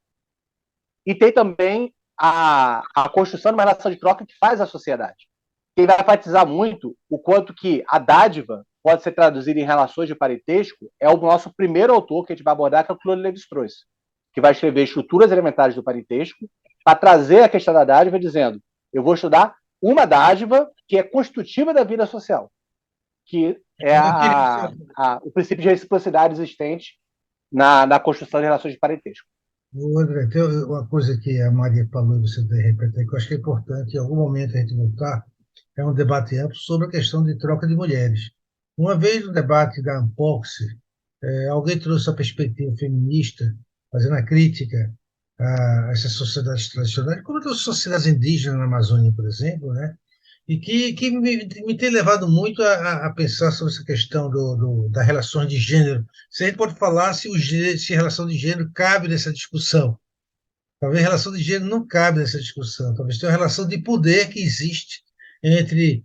E tem também a construção de uma relação de troca que faz a sociedade. Quem vai enfatizar muito o quanto que a dádiva pode ser traduzido em relações de parentesco é o nosso primeiro autor que a gente vai abordar, que é o Claude Lévi-Strauss, que vai escrever Estruturas Elementares do Parentesco, para trazer a questão da dádiva, dizendo: eu vou estudar uma dádiva que é constitutiva da vida social, que é o princípio de reciprocidade existente na construção de relações de parentesco. André, tem uma coisa que a Maria falou e você deve repetir, que eu acho que é importante, em algum momento, a gente voltar, é um debate amplo sobre a questão de troca de mulheres. Uma vez no debate da Unbox, alguém trouxe a perspectiva feminista, fazendo a crítica a essas sociedades tradicionais, como as sociedades indígenas na Amazônia, por exemplo, né? E que me tem levado muito a pensar sobre essa questão das relações de gênero. Se a gente pode falar se a relação de gênero cabe nessa discussão. Talvez a relação de gênero não cabe nessa discussão. Talvez tenha uma relação de poder que existe entre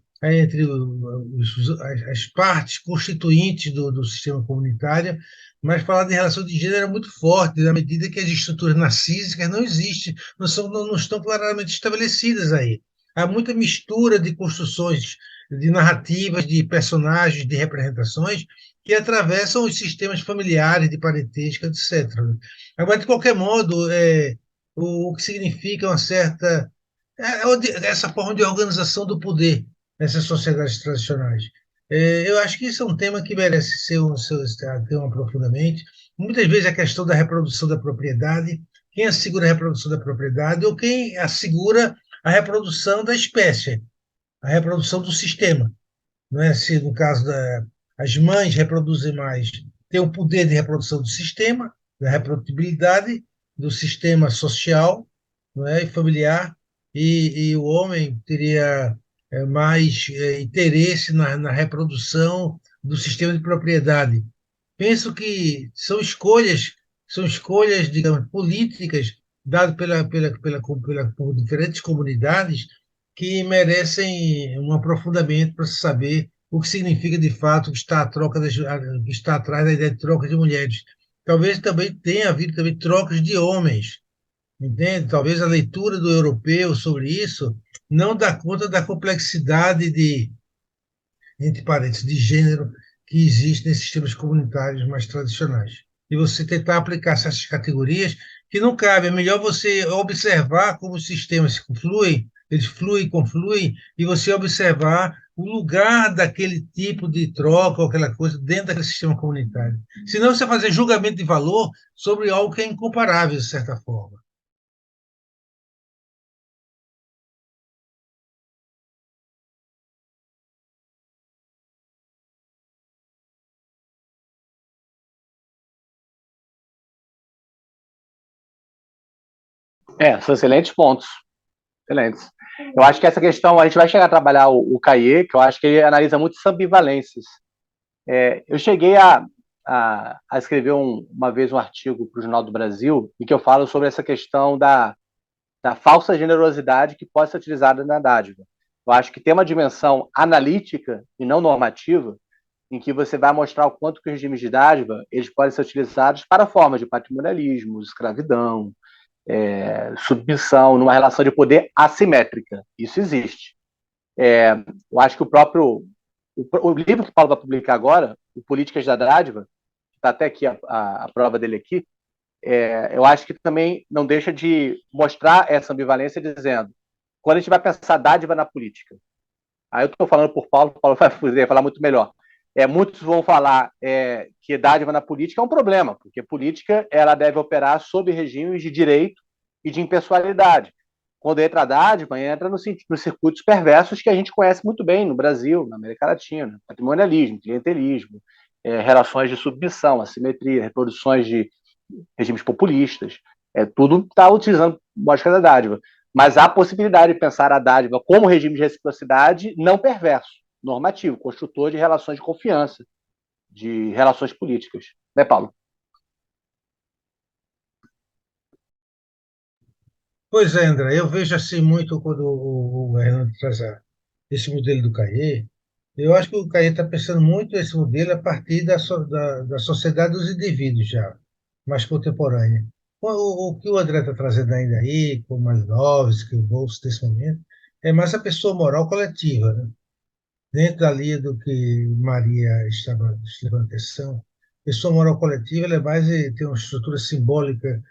as partes constituintes do sistema comunitário, mas falar de relação de gênero é muito forte, na medida que as estruturas narcísicas não existem, não estão claramente estabelecidas aí. Há muita mistura de construções, de narrativas, de personagens, de representações que atravessam os sistemas familiares, de parentesco, etc. Agora, de qualquer modo, o que significa uma certa essa forma de organização do poder nessas sociedades tradicionais. Eu acho que isso é um tema que merece ter um aprofundamento. Muitas vezes a questão da reprodução da propriedade, quem assegura a reprodução da propriedade ou quem assegura a reprodução da espécie, a reprodução do sistema. Não é? Se, no caso as mães reproduzem mais, têm o poder de reprodução do sistema, da reprodutibilidade do sistema social, não é? E familiar, e o homem teria mais interesse na reprodução do sistema de propriedade. Penso que são escolhas, digamos, políticas dadas por diferentes comunidades que merecem um aprofundamento para se saber o que significa de fato que está, que está atrás da ideia de troca de mulheres. Talvez também tenha havido também trocas de homens, entende? Talvez a leitura do europeu sobre isso não dá conta da complexidade entre parênteses, de gênero que existe nesses sistemas comunitários mais tradicionais. E você tentar aplicar essas categorias que não cabe. É melhor você observar como os sistemas fluem, eles fluem, confluem, e você observar o lugar daquele tipo de troca ou aquela coisa dentro daquele sistema comunitário. Senão você vai fazer julgamento de valor sobre algo que é incomparável, de certa forma. São excelentes pontos. Excelentes. Eu acho que essa questão, a gente vai chegar a trabalhar o Cahiers, que eu acho que ele analisa muito essas ambivalências. Eu cheguei a escrever uma vez um artigo para o Jornal do Brasil, em que eu falo sobre essa questão da falsa generosidade que pode ser utilizada na dádiva. Eu acho que tem uma dimensão analítica e não normativa, em que você vai mostrar o quanto que os regimes de dádiva eles podem ser utilizados para formas de patrimonialismo, escravidão, submissão, numa relação de poder assimétrica. Isso existe. Eu acho que o livro que o Paulo vai publicar agora, o Políticas da Dádiva, está até aqui a prova dele aqui, eu acho que também não deixa de mostrar essa ambivalência dizendo, quando a gente vai pensar dádiva na política, aí eu estou falando por Paulo, o Paulo vai falar muito melhor. Muitos vão falar que dádiva na política é um problema, porque política ela deve operar sob regimes de direito e de impessoalidade. Quando entra a dádiva, entra nos circuitos perversos que a gente conhece muito bem no Brasil, na América Latina, patrimonialismo, clientelismo, relações de submissão, assimetria, reproduções de regimes populistas, tudo está utilizando lógica da dádiva. Mas há a possibilidade de pensar a dádiva como regime de reciprocidade não perverso, normativo, construtor de relações de confiança, de relações políticas. Né, Paulo? Pois é, André, eu vejo assim muito quando o Renan traz esse modelo do Cahiers. Eu acho que o Cahiers está pensando muito nesse modelo a partir da sociedade dos indivíduos já, mais contemporânea. O que o André está trazendo ainda aí, como Malinowski, o Bolso desse momento, é mais a pessoa moral coletiva, né? Dentro da linha do que Maria estava levando atenção, pessoa moral coletiva ela é mais, tem uma estrutura simbólica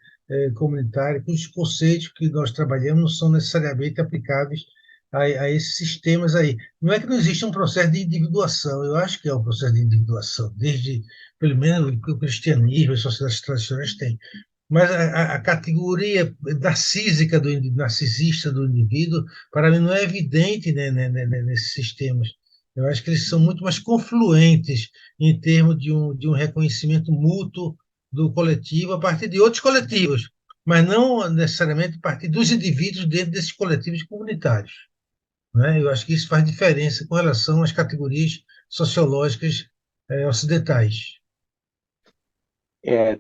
comunitária, que os conceitos que nós trabalhamos não são necessariamente aplicáveis a esses sistemas aí. Não é que não existe um processo de individuação, eu acho que é um processo de individuação, desde, pelo menos, o cristianismo, as sociedades tradicionais têm. Mas a categoria narcísica narcisista do indivíduo, para mim, não é evidente, né, nesses sistemas. Eu acho que eles são muito mais confluentes em termos de um reconhecimento mútuo do coletivo a partir de outros coletivos, mas não necessariamente a partir dos indivíduos dentro desses coletivos comunitários, né? Eu acho que isso faz diferença com relação às categorias sociológicas ocidentais.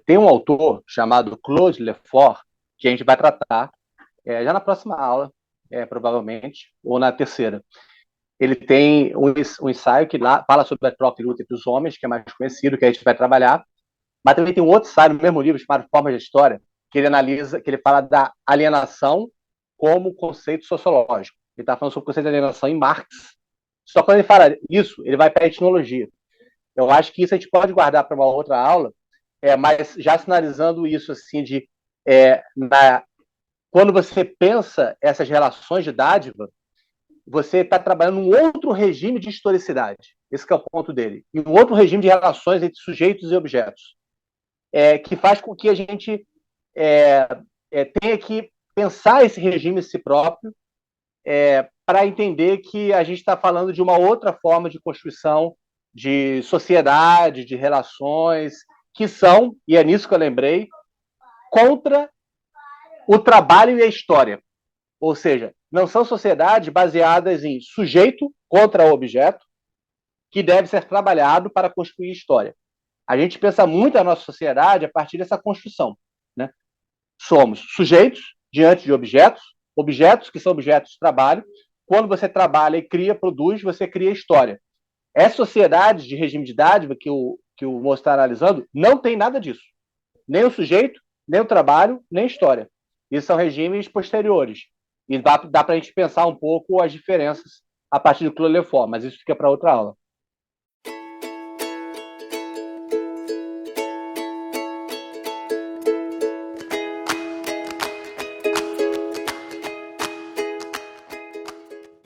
Tem um autor chamado Claude Lefort, que a gente vai tratar já na próxima aula, provavelmente, ou na terceira. Ele tem um ensaio que lá fala sobre a troca de luta entre os homens, que é mais conhecido, que a gente vai trabalhar, mas também tem um outro ensaio no mesmo livro, chamado Formas da História, que ele analisa, que ele fala da alienação como conceito sociológico. Ele está falando sobre o conceito de alienação em Marx. Só que quando ele fala isso, ele vai para a etnologia. Eu acho que isso a gente pode guardar para uma outra aula, mas já sinalizando isso assim de quando você pensa essas relações de dádiva, você está trabalhando num outro regime de historicidade. Esse é o ponto dele. E um outro regime de relações entre sujeitos e objetos, que faz com que a gente tenha que pensar esse regime em si próprio para entender que a gente está falando de uma outra forma de construção de sociedade, de relações, que são, e é nisso que eu lembrei, contra o trabalho e a história. Ou seja, não são sociedades baseadas em sujeito contra objeto, que deve ser trabalhado para construir história. A gente pensa muito a nossa sociedade a partir dessa construção, né? Somos sujeitos diante de objetos, objetos que são objetos de trabalho. Quando você trabalha e cria, produz, você cria história. Essa sociedade de regime de dádiva que o moço está analisando não tem nada disso. Nem o sujeito, nem o trabalho, nem a história. Isso são regimes posteriores. E dá para a gente pensar um pouco as diferenças a partir do Claude Lefort, mas isso fica para outra aula.